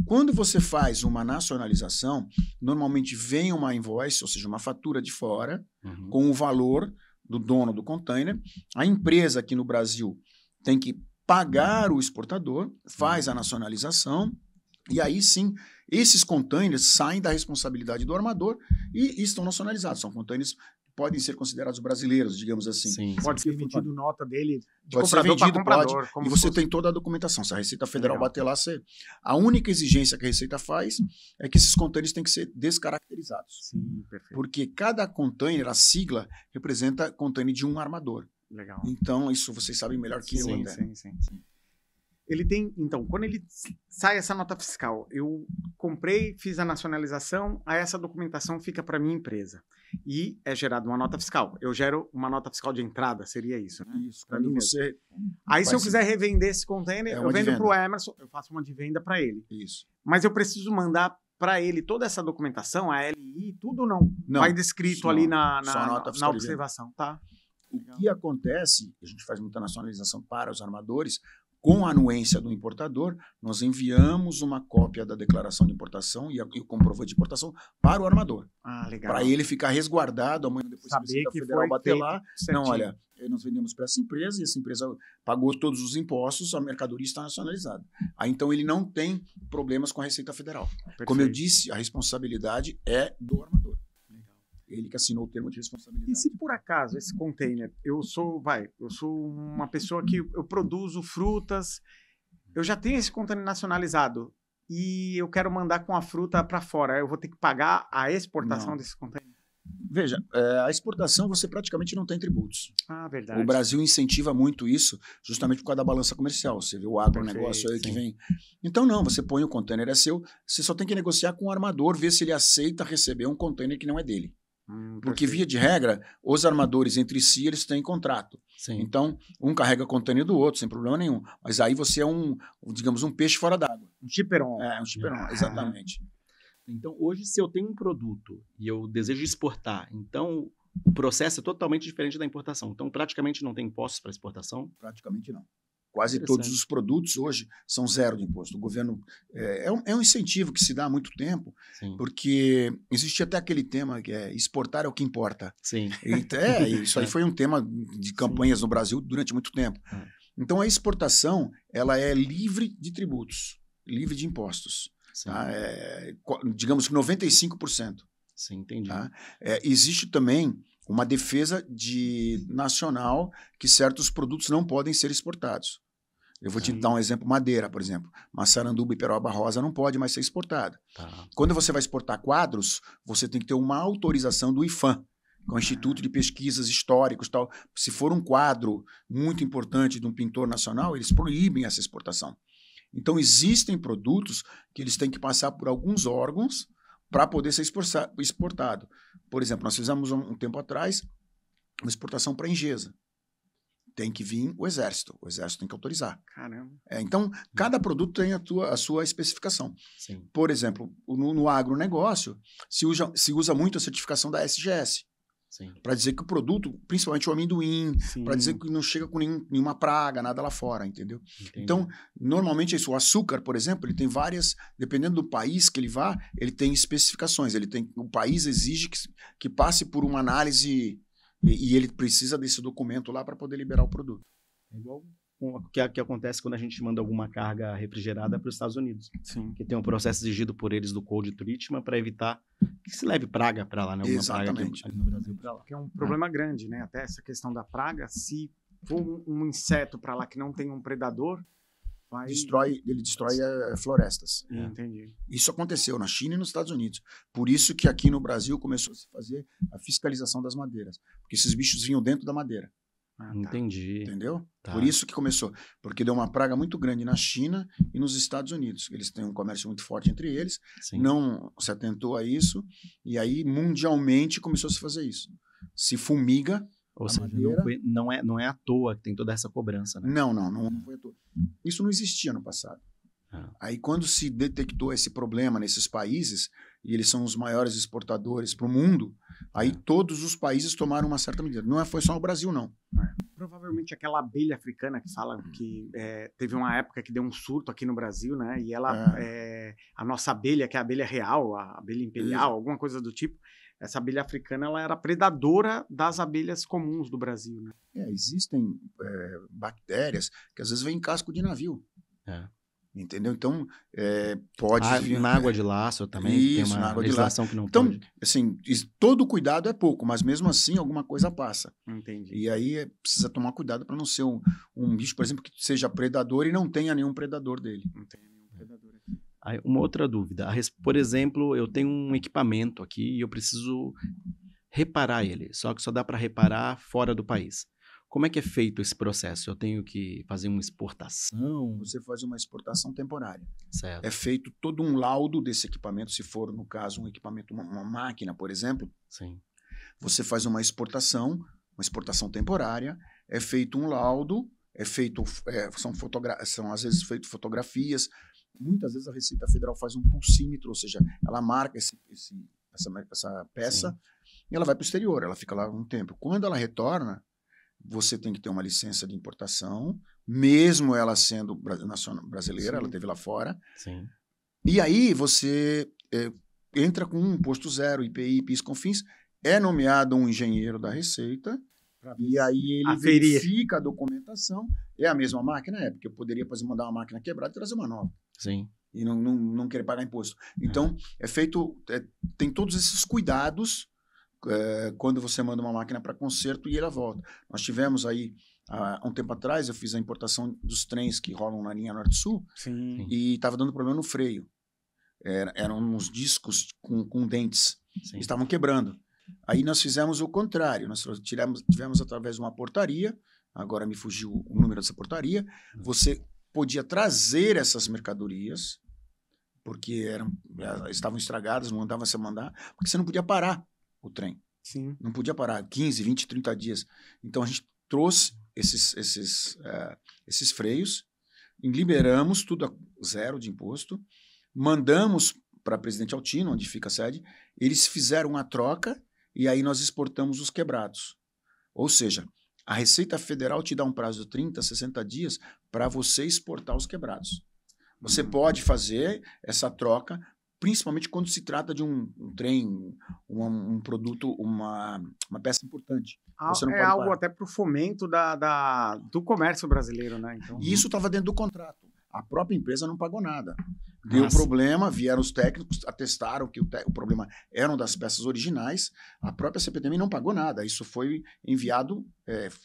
Quando você faz uma nacionalização, normalmente vem uma invoice, ou seja, uma fatura de fora, com o valor do dono do container. A empresa aqui no Brasil tem que pagar o exportador, faz a nacionalização, e aí sim, esses containers saem da responsabilidade do armador e estão nacionalizados. São containers que podem ser considerados brasileiros, digamos assim. Sim. Pode ser vendido nota dele de Pode ser comprador para vendido, comprador. pode, e você tem toda a documentação. Se a Receita Federal Legal. bater lá, a única exigência que a Receita faz é que esses containers têm que ser descaracterizados. Sim, perfeito. Porque cada container, a sigla, representa container de um armador. Legal. Então, isso vocês sabem melhor que eu até. Sim. Ele tem, então, quando ele sai essa nota fiscal, eu comprei, fiz a nacionalização, aí essa documentação fica para minha empresa. E é gerada uma nota fiscal. Eu gero uma nota fiscal de entrada, seria isso, né? Isso, Pra quando mim você... Aí se eu Faz- quiser revender esse container, É eu uma vendo de para o venda. Emerson, eu faço uma de venda para ele. Isso. Mas eu preciso mandar para ele toda essa documentação, a LI, tudo não. Não, Vai descrito só- ali na só a nota fiscal de venda. observação, tá? O que acontece, a gente faz muita nacionalização para os armadores, com a anuência do importador, nós enviamos uma cópia da declaração de importação e o comprovante de importação para o armador. Ah, legal. Para ele ficar resguardado, amanhã depois que a saber Receita que Federal foi bater feito lá, certinho. não, olha, nós vendemos para essa empresa e essa empresa pagou todos os impostos, a mercadoria está nacionalizada. Aí então ele não tem problemas com a Receita Federal. Como eu Perfeito. disse, a responsabilidade é do armador. Ele que assinou o termo de responsabilidade. E se por acaso esse container, eu sou uma pessoa que eu produzo frutas, eu já tenho esse container nacionalizado e eu quero mandar com a fruta para fora, eu vou ter que pagar a exportação Não. desse container? Veja, a exportação você praticamente não tem tributos. Ah, verdade. O Brasil incentiva muito isso, justamente por causa da balança comercial. Você vê o agronegócio aí que sim. vem. Então, não, você põe o container, é seu, você só tem que negociar com o armador, ver se ele aceita receber um container que não é dele. Porque, via de regra, os armadores entre si, eles têm contrato. Sim. Então, um carrega container do outro, sem problema nenhum. Mas aí você é digamos, um peixe fora d'água. Um shipper-on. Um shipper-on, exatamente. Então, hoje, se eu tenho um produto e eu desejo exportar, então o processo é totalmente diferente da importação. Então, praticamente não tem impostos para exportação? Praticamente não. Quase todos os produtos hoje são zero de imposto. O governo é um incentivo que se dá há muito tempo, Sim. porque existe até aquele tema que é exportar é o que importa. Sim. Isso aí foi um tema de campanhas no Brasil durante muito tempo. Então a exportação ela é livre de tributos, livre de impostos. Tá? Digamos que 95%. Sim, entendi. Tá? Existe também uma defesa nacional que certos produtos não podem ser exportados. Eu vou te dar um exemplo, madeira, por exemplo. Massaranduba e peroba rosa não pode mais ser exportada. Tá. Quando você vai exportar quadros, você tem que ter uma autorização do IFAM, que é o Instituto de Pesquisas Históricos. Tal. Se for um quadro muito importante de um pintor nacional, eles proíbem essa exportação. Então, existem produtos que eles têm que passar por alguns órgãos para poder ser exportado. Por exemplo, nós fizemos um tempo atrás uma exportação para a Engesa. Tem que vir o Exército tem que autorizar. Caramba. Então, cada produto tem a sua especificação. Sim. Por exemplo, no agronegócio, se usa muito a certificação da SGS. Para dizer que o produto, principalmente o amendoim, para dizer que não chega com nenhuma praga, nada lá fora, entendeu? Entendi. Então, normalmente isso. O açúcar, por exemplo, ele tem várias, dependendo do país que ele vá, ele tem especificações. O país exige que passe por uma análise e ele precisa desse documento lá para poder liberar o produto. É igual o que acontece quando a gente manda alguma carga refrigerada para os Estados Unidos. Sim. Que tem um processo exigido por eles do Cold Treatment para evitar que se leve praga para lá, né? Alguma Exatamente. praga aqui no Brasil para lá. Que é um problema grande, né? Até essa questão da praga, se for um inseto para lá que não tem um predador, ele destrói florestas. Entendi. Isso aconteceu na China e nos Estados Unidos. Por isso que aqui no Brasil começou a se fazer a fiscalização das madeiras. Porque esses bichos vinham dentro da madeira. Tá. Entendi. Entendeu? Tá. Por isso que começou. Porque deu uma praga muito grande na China e nos Estados Unidos. Eles têm um comércio muito forte entre eles. Sim. Não se atentou a isso. E aí, mundialmente, começou a se fazer isso. Se fumiga. Ou seja, não é à toa que tem toda essa cobrança, né? Não foi à toa. Isso não existia no passado. Aí, quando se detectou esse problema nesses países, e eles são os maiores exportadores para o mundo, aí todos os países tomaram uma certa medida. Não foi só o Brasil, não. Provavelmente aquela abelha africana que fala que teve uma época que deu um surto aqui no Brasil, né? E ela, a nossa abelha, que é a abelha real, a abelha imperial, alguma coisa do tipo, essa abelha africana ela era predadora das abelhas comuns do Brasil, né? Existem bactérias que às vezes vêm em casco de navio. Entendeu? Então, pode vir... Na água de laço também, Isso, tem uma na água de legislação que não então, pode. assim, todo cuidado é pouco, mas mesmo assim alguma coisa passa. Entendi. E aí precisa tomar cuidado para não ser um bicho, por exemplo, que seja predador e não tenha nenhum predador dele. Não tem nenhum predador aqui. Aí, uma outra dúvida. Por exemplo, eu tenho um equipamento aqui e eu preciso reparar ele, só que só dá para reparar fora do país. Como é que é feito esse processo? Eu tenho que fazer uma exportação? Você faz uma exportação temporária. Certo. É feito todo um laudo desse equipamento, se for, no caso, um equipamento, uma máquina, por exemplo. Sim. Você faz uma exportação temporária, é feito um laudo, são às vezes feitas fotografias. Muitas vezes a Receita Federal faz um pulsímetro, ou seja, ela marca essa peça. Sim. E ela vai para o exterior, ela fica lá um tempo. Quando ela retorna, você tem que ter uma licença de importação, mesmo ela sendo brasileira, ela esteve lá fora. Sim. E aí você entra com um imposto zero, IPI, PIS, COFINS, é nomeado um engenheiro da Receita, e aí ele verifica a documentação. É a mesma máquina? Porque eu poderia mandar uma máquina quebrada e trazer uma nova. Sim. E não querer pagar imposto. Então, tem todos esses cuidados quando você manda uma máquina para conserto e ela volta. Nós tivemos aí, há um tempo atrás, eu fiz a importação dos trens que rolam na linha Norte-Sul. Sim. E estava dando problema no freio. Eram uns discos com dentes. Sim. Estavam quebrando. Aí nós fizemos o contrário. Nós tivemos através de uma portaria, agora me fugiu o número dessa portaria, você podia trazer essas mercadorias, porque estavam estragadas, não andava sem mandar, porque você não podia parar o trem. Sim. Não podia parar 15, 20, 30 dias. Então a gente trouxe esses freios, liberamos tudo a zero de imposto, mandamos para Presidente Altino, onde fica a sede, eles fizeram a troca e aí nós exportamos os quebrados. Ou seja, a Receita Federal te dá um prazo de 30, 60 dias para você exportar os quebrados. Você pode fazer essa troca, principalmente quando se trata de um trem, um produto, uma peça importante. Você não é pode algo parar. até para o fomento do comércio brasileiro, né? Então, E isso estava dentro do contrato. A própria empresa não pagou nada. Deu Nossa. problema, vieram os técnicos, atestaram que o problema eram das peças originais. A própria CPTM não pagou nada. Isso foi enviado,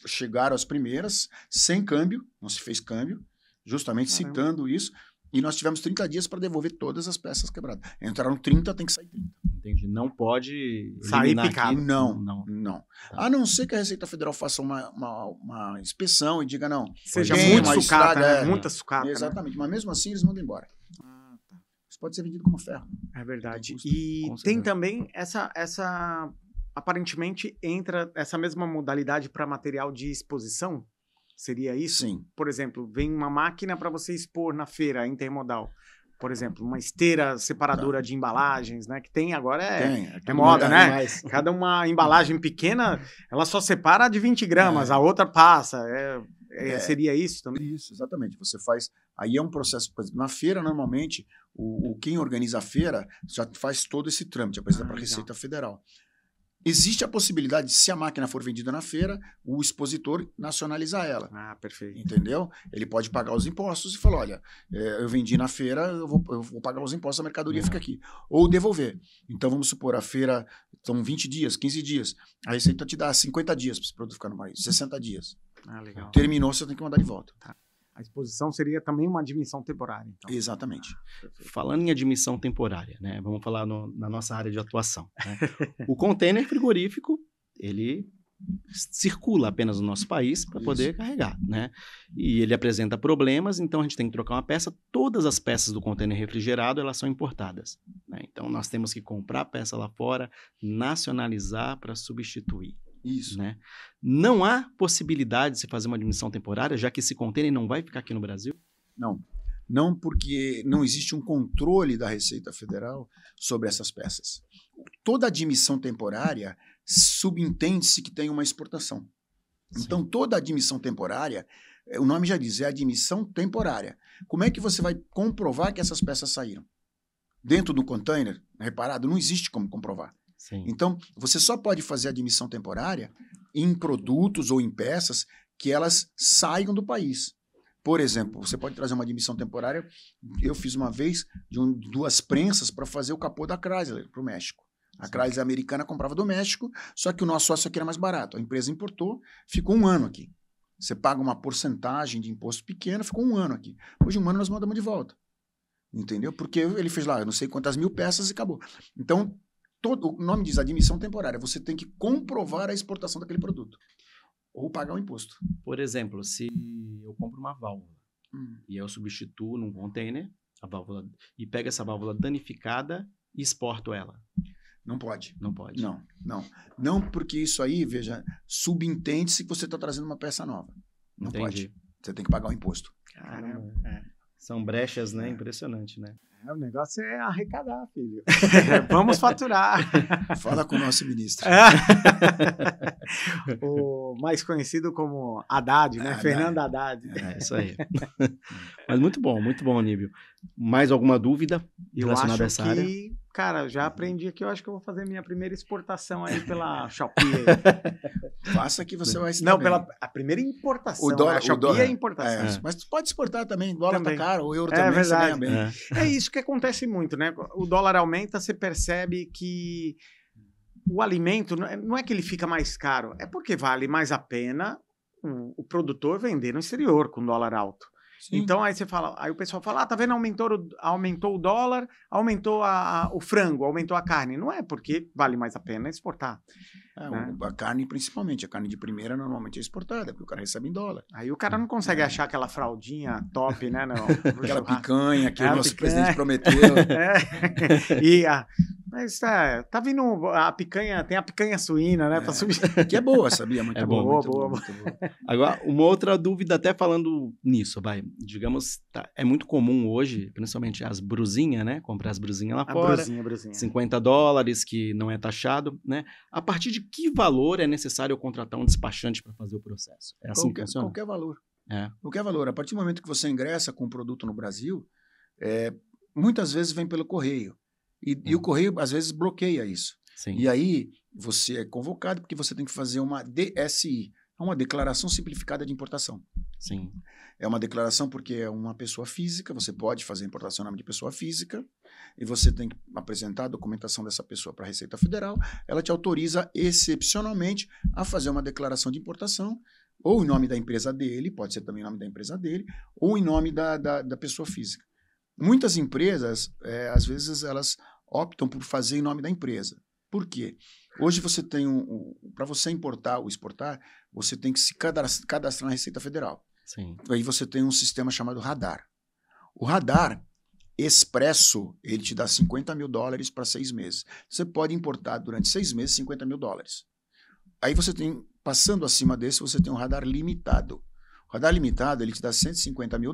chegaram as primeiras, sem câmbio, não se fez câmbio, justamente citando isso. E nós tivemos 30 dias para devolver todas as peças quebradas. Entraram 30, tem que sair 30. Entendi. Não pode Sair eliminar picado. aqui. Não. A não ser que a Receita Federal faça uma inspeção e diga não. seja tem muito uma sucata, estrada, né? Muita sucata. Né? Exatamente. Mas mesmo assim eles mandam embora. Isso pode ser vendido como ferro. É verdade. Tem custo, E com tem certeza. também essa aparentemente entra essa mesma modalidade para material de exposição? Seria isso? Sim. Por exemplo, vem uma máquina para você expor na feira intermodal. Por exemplo, uma esteira separadora de embalagens, né? Que tem agora é moda, né? Mas, Cada uma embalagem pequena, ela só separa de 20 gramas, a outra passa. Seria isso também? Isso, exatamente. Você faz. Aí é um processo. Por exemplo, na feira, normalmente, quem organiza a feira já faz todo esse trâmite, apresenta para a legal. Receita Federal. Existe a possibilidade, se a máquina for vendida na feira, o expositor nacionalizar ela. Ah, perfeito. Entendeu? Ele pode pagar os impostos e falar, olha, eu vendi na feira, eu vou pagar os impostos, a mercadoria fica aqui. Ou devolver. Então, vamos supor, a feira são 20 dias, 15 dias. A Receita te dá 50 dias para esse produto ficar no país, 60 dias. Ah, legal. Terminou, você tem que mandar de volta. A exposição seria também uma admissão temporária, então. Exatamente. falando em admissão temporária, né? Vamos falar na nossa área de atuação. Né? O container frigorífico, ele circula apenas no nosso país para poder carregar, né? E ele apresenta problemas, então a gente tem que trocar uma peça. Todas as peças do container refrigerado, elas são importadas, né? Então nós temos que comprar a peça lá fora, nacionalizar para substituir. Isso. Né? Não há possibilidade de se fazer uma admissão temporária, já que esse container não vai ficar aqui no Brasil? Não. Não, porque não existe um controle da Receita Federal sobre essas peças. Toda admissão temporária subentende-se que tem uma exportação. Então, toda admissão temporária, o nome já diz, é admissão temporária. Como é que você vai comprovar que essas peças saíram? Dentro do container, reparado, não existe como comprovar. Sim. Então, você só pode fazer admissão temporária em produtos ou em peças que elas saiam do país. Por exemplo, você pode trazer uma admissão temporária. Eu fiz uma vez de 2 prensas para fazer o capô da Chrysler para o México. A Chrysler americana comprava do México, só que o nosso sócio aqui era mais barato. A empresa importou, ficou 1 ano aqui. Você paga uma porcentagem de imposto pequena, ficou 1 ano aqui. Depois de 1 ano nós mandamos de volta. Entendeu? Porque ele fez lá, eu não sei quantas mil peças e acabou. Então, o nome diz admissão temporária. Você tem que comprovar a exportação daquele produto. Ou pagar o imposto. Por exemplo, se eu compro uma válvula e eu substituo num container a válvula e pego essa válvula danificada e exporto ela. Não pode. Não pode. Não, porque isso aí, veja, subentende-se que você está trazendo uma peça nova. Não Entendi. pode. Você tem que pagar o imposto. Caramba. São brechas, né? Impressionante, né? O negócio é arrecadar, filho. Vamos faturar. Fala com o nosso ministro. O mais conhecido como Haddad, né? Haddad. Fernando Haddad. É isso aí. Mas muito bom, Aníbal. Mais alguma dúvida Eu relacionada a acho essa área? que, cara, já aprendi aqui. Eu acho que eu vou fazer minha primeira exportação aí pela Shopee. Faça que você vai estar Não, bem. pela a primeira importação. O dólar- A Shopee o dólar- é importação. É, mas tu pode exportar também. O dólar Também. tá caro, o euro É também, você verdade. ganha bem. É isso que acontece muito, né? O dólar aumenta, você percebe que o alimento, não é que ele fica mais caro, é porque vale mais a pena o produtor vender no exterior com dólar alto. Sim. Então aí o pessoal fala, tá vendo, aumentou o dólar, aumentou o frango, aumentou a carne. Não é porque vale mais a pena exportar. A carne, principalmente. A carne de primeira normalmente é exportada, porque o cara recebe em dólar. Aí o cara não consegue achar aquela fraldinha top, né? No aquela picanha que o nosso picanha. presidente prometeu. Mas tá vindo a picanha, tem a picanha suína, né? Pra subir. Que é boa, sabia? Muito boa. boa. Agora, uma outra dúvida, até falando nisso, digamos, é muito comum hoje, principalmente as brusinhas, né? Comprar as brusinhas lá fora. Brusinha. $50, que não é taxado, né? A partir de que valor é necessário eu contratar um despachante para fazer o processo? É assim que funciona? Qualquer valor. Qualquer valor. A partir do momento que você ingressa com um produto no Brasil, muitas vezes vem pelo correio. E o correio, às vezes, bloqueia isso. Sim. E aí, você é convocado porque você tem que fazer uma DSI, uma Declaração Simplificada de Importação. Sim. É uma declaração porque é uma pessoa física, você pode fazer importação em nome de pessoa física, e você tem que apresentar a documentação dessa pessoa para a Receita Federal, ela te autoriza, excepcionalmente, a fazer uma declaração de importação, ou em nome da empresa dele, pode ser também em nome da empresa dele, ou em nome da pessoa física. Muitas empresas, às vezes, elas optam por fazer em nome da empresa. Por quê? Hoje você tem para você importar ou exportar, você tem que se cadastrar na Receita Federal. Sim. Aí você tem um sistema chamado Radar. O Radar expresso, ele te dá $50 mil para 6 meses. Você pode importar durante 6 meses $50 mil. Aí você tem, passando acima desse, você tem um Radar limitado. O Radar limitado, ele te dá $150 mil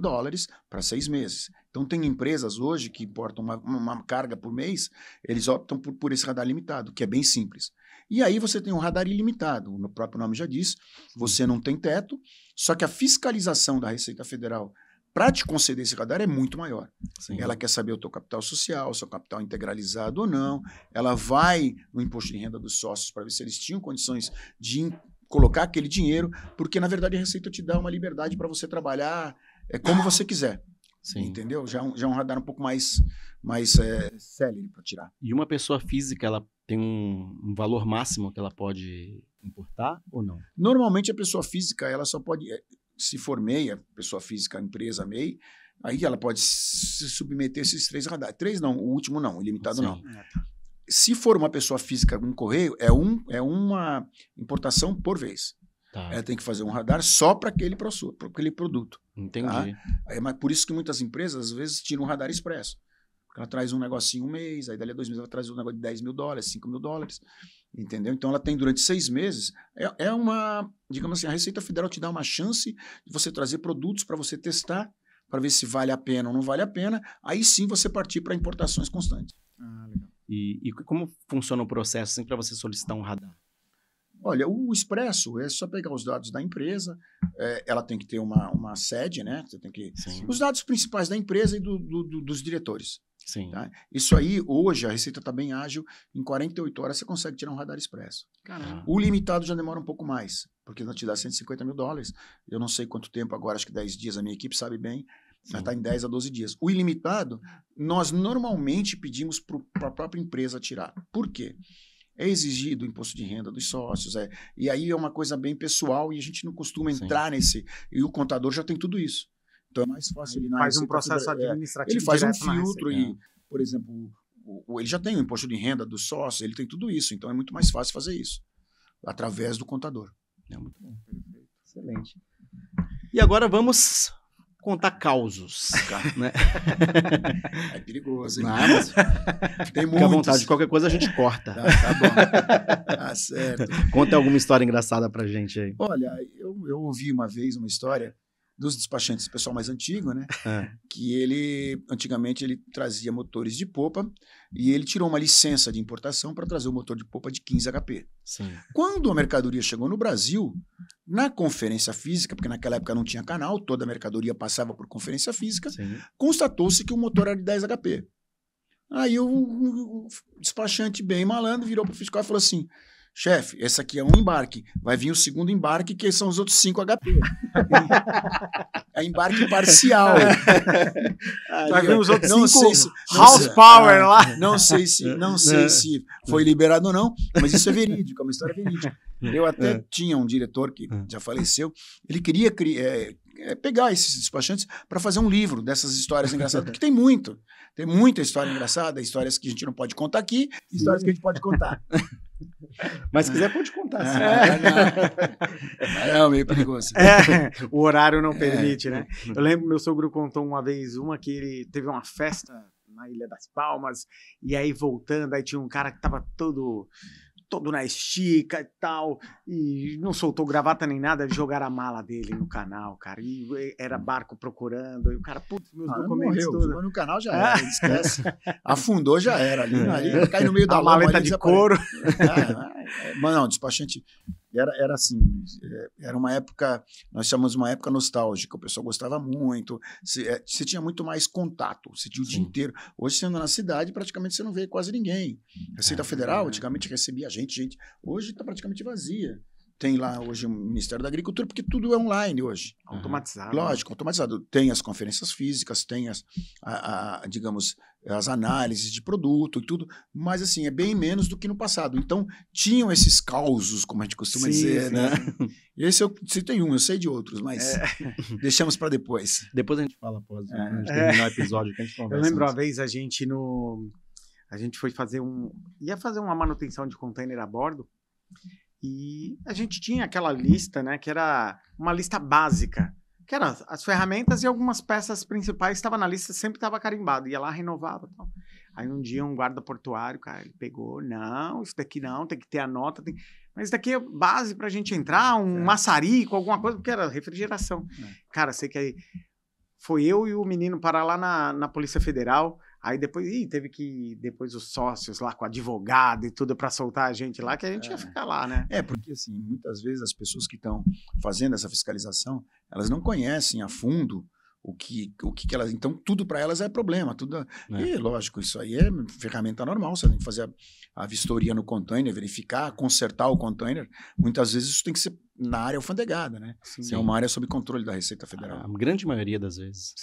para 6 meses. Então, tem empresas hoje que importam uma carga por mês, eles optam por esse radar limitado, que é bem simples. E aí você tem um radar ilimitado, o próprio nome já diz, você não tem teto, só que a fiscalização da Receita Federal para te conceder esse radar é muito maior. Sim. Ela quer saber o teu capital social, seu capital integralizado ou não, ela vai no imposto de renda dos sócios para ver se eles tinham condições de colocar aquele dinheiro, porque, na verdade, a Receita te dá uma liberdade para você trabalhar como você quiser. Sim. Entendeu? Já é um radar um pouco mais célere para tirar. E uma pessoa física, ela tem um valor máximo que ela pode importar ou não? Normalmente, a pessoa física, ela só pode, se for MEI, a pessoa física, a empresa MEI, aí ela pode se submeter a esses 3 radares. 3 não, o último não, o ilimitado Sim. não. Se for uma pessoa física com correio, é uma importação por vez. Tá. Ela tem que fazer um radar só para aquele produto. Entendi. Tá? Mas por isso que muitas empresas, às vezes, tiram um radar expresso. Porque ela traz um negocinho um mês, aí dali a 2 meses ela traz um negócio de $10 mil, $5 mil. Entendeu? Então ela tem durante 6 meses. Digamos assim, a Receita Federal te dá uma chance de você trazer produtos para você testar, para ver se vale a pena ou não vale a pena. Aí sim você partir para importações constantes. Legal. E como funciona o processo assim, para você solicitar um radar? Olha, o expresso é só pegar os dados da empresa, ela tem que ter uma sede, né? Você tem que os dados principais da empresa e dos diretores. Sim. Tá? Isso aí, hoje, a Receita está bem ágil, em 48 horas você consegue tirar um radar expresso. Caramba. O limitado já demora um pouco mais, porque não te dá $150 mil. Eu não sei quanto tempo agora, acho que 10 dias, a minha equipe sabe bem, mas está em 10 a 12 dias. O ilimitado, nós normalmente pedimos para a própria empresa tirar. Por quê? É exigido o imposto de renda dos sócios, e aí é uma coisa bem pessoal e a gente não costuma entrar nesse, e o contador já tem tudo isso. Então é mais fácil. Ele faz um processo administrativo. Ele faz um filtro e, por exemplo, ele já tem o imposto de renda dos sócios, ele tem tudo isso, então é muito mais fácil fazer isso, através do contador. É muito bom. Excelente. E agora vamos contar causos. Né? É perigoso, hein? Mas tem fica à vontade, qualquer coisa a gente corta. Tá bom. Tá certo. Conta alguma história engraçada pra gente aí. Olha, eu ouvi uma vez uma história dos despachantes, pessoal mais antigo, né? Que antigamente ele trazia motores de popa e ele tirou uma licença de importação para trazer o motor de popa de 15 HP. Sim. Quando a mercadoria chegou no Brasil, na conferência física, porque naquela época não tinha canal, toda a mercadoria passava por conferência física, constatou-se que o motor era de 10 HP. Aí o despachante bem malandro virou para o fiscal e falou assim: chefe, esse aqui é um embarque. Vai vir o segundo embarque, que são os outros 5 HP. É embarque parcial. Vai vir os outros 5 horsepower lá. Não sei se foi liberado ou não, mas isso é verídico, é uma história verídica. Eu até tinha um diretor que já faleceu, ele queria pegar esses despachantes para fazer um livro dessas histórias engraçadas, porque tem muita história engraçada, histórias que a gente não pode contar aqui, histórias que a gente pode contar. Mas se quiser, pode contar. Não, meio perigoso. O horário não permite, né? Eu lembro, meu sogro contou uma vez que ele teve uma festa na Ilha das Palmas, e aí voltando, aí tinha um cara que tava todo na estica e tal, e não soltou gravata nem nada, jogaram a mala dele no canal, cara, e era barco procurando, e o cara, putz, meus documentos morreu, todos. jogou no canal já era, esquece. Afundou já era, ali cai no meio da a lama. maleta de couro. Mas não, despachante era assim, era uma época, nós chamamos uma época nostálgica, o pessoal gostava muito, você tinha muito mais contato, você tinha o dia inteiro. Hoje você anda na cidade, praticamente você não vê quase ninguém. Receita Federal, antigamente recebia gente, hoje está praticamente vazia. Tem lá hoje o Ministério da Agricultura, porque tudo é online hoje. Automatizado. Lógico, automatizado. Tem as conferências físicas, tem digamos, as análises de produto e tudo, mas assim, é bem menos do que no passado. Então, tinham esses causos, como a gente costuma dizer, né? Esse eu citei eu sei de outros, mas deixamos para depois. Depois a gente fala após a gente terminar o episódio que a gente conversa. Eu lembro uma vez a gente foi fazer ia fazer uma manutenção de container a bordo, e a gente tinha aquela lista, né, que era uma lista básica, que eram as ferramentas e algumas peças principais estavam na lista, sempre estava carimbado, ia lá, renovava e tal. Aí um dia um guarda portuário, cara, ele pegou, não, isso daqui não, tem que ter a nota, mas isso daqui é base pra gente entrar, um maçarico, alguma coisa, porque era refrigeração. Cara, sei que aí foi eu e o menino parar lá na Polícia Federal. Aí depois, depois os sócios lá com advogado e tudo para soltar a gente lá, que a gente ia ficar lá, né? Porque assim, muitas vezes as pessoas que estão fazendo essa fiscalização, elas não conhecem a fundo o que elas... Então, tudo para elas é problema. Tudo, e, lógico, isso aí é ferramenta normal. Você tem que fazer a vistoria no container, verificar, consertar o container. Muitas vezes isso tem que ser na área alfandegada, né? Sim. É uma área sob controle da Receita Federal. A grande maioria das vezes.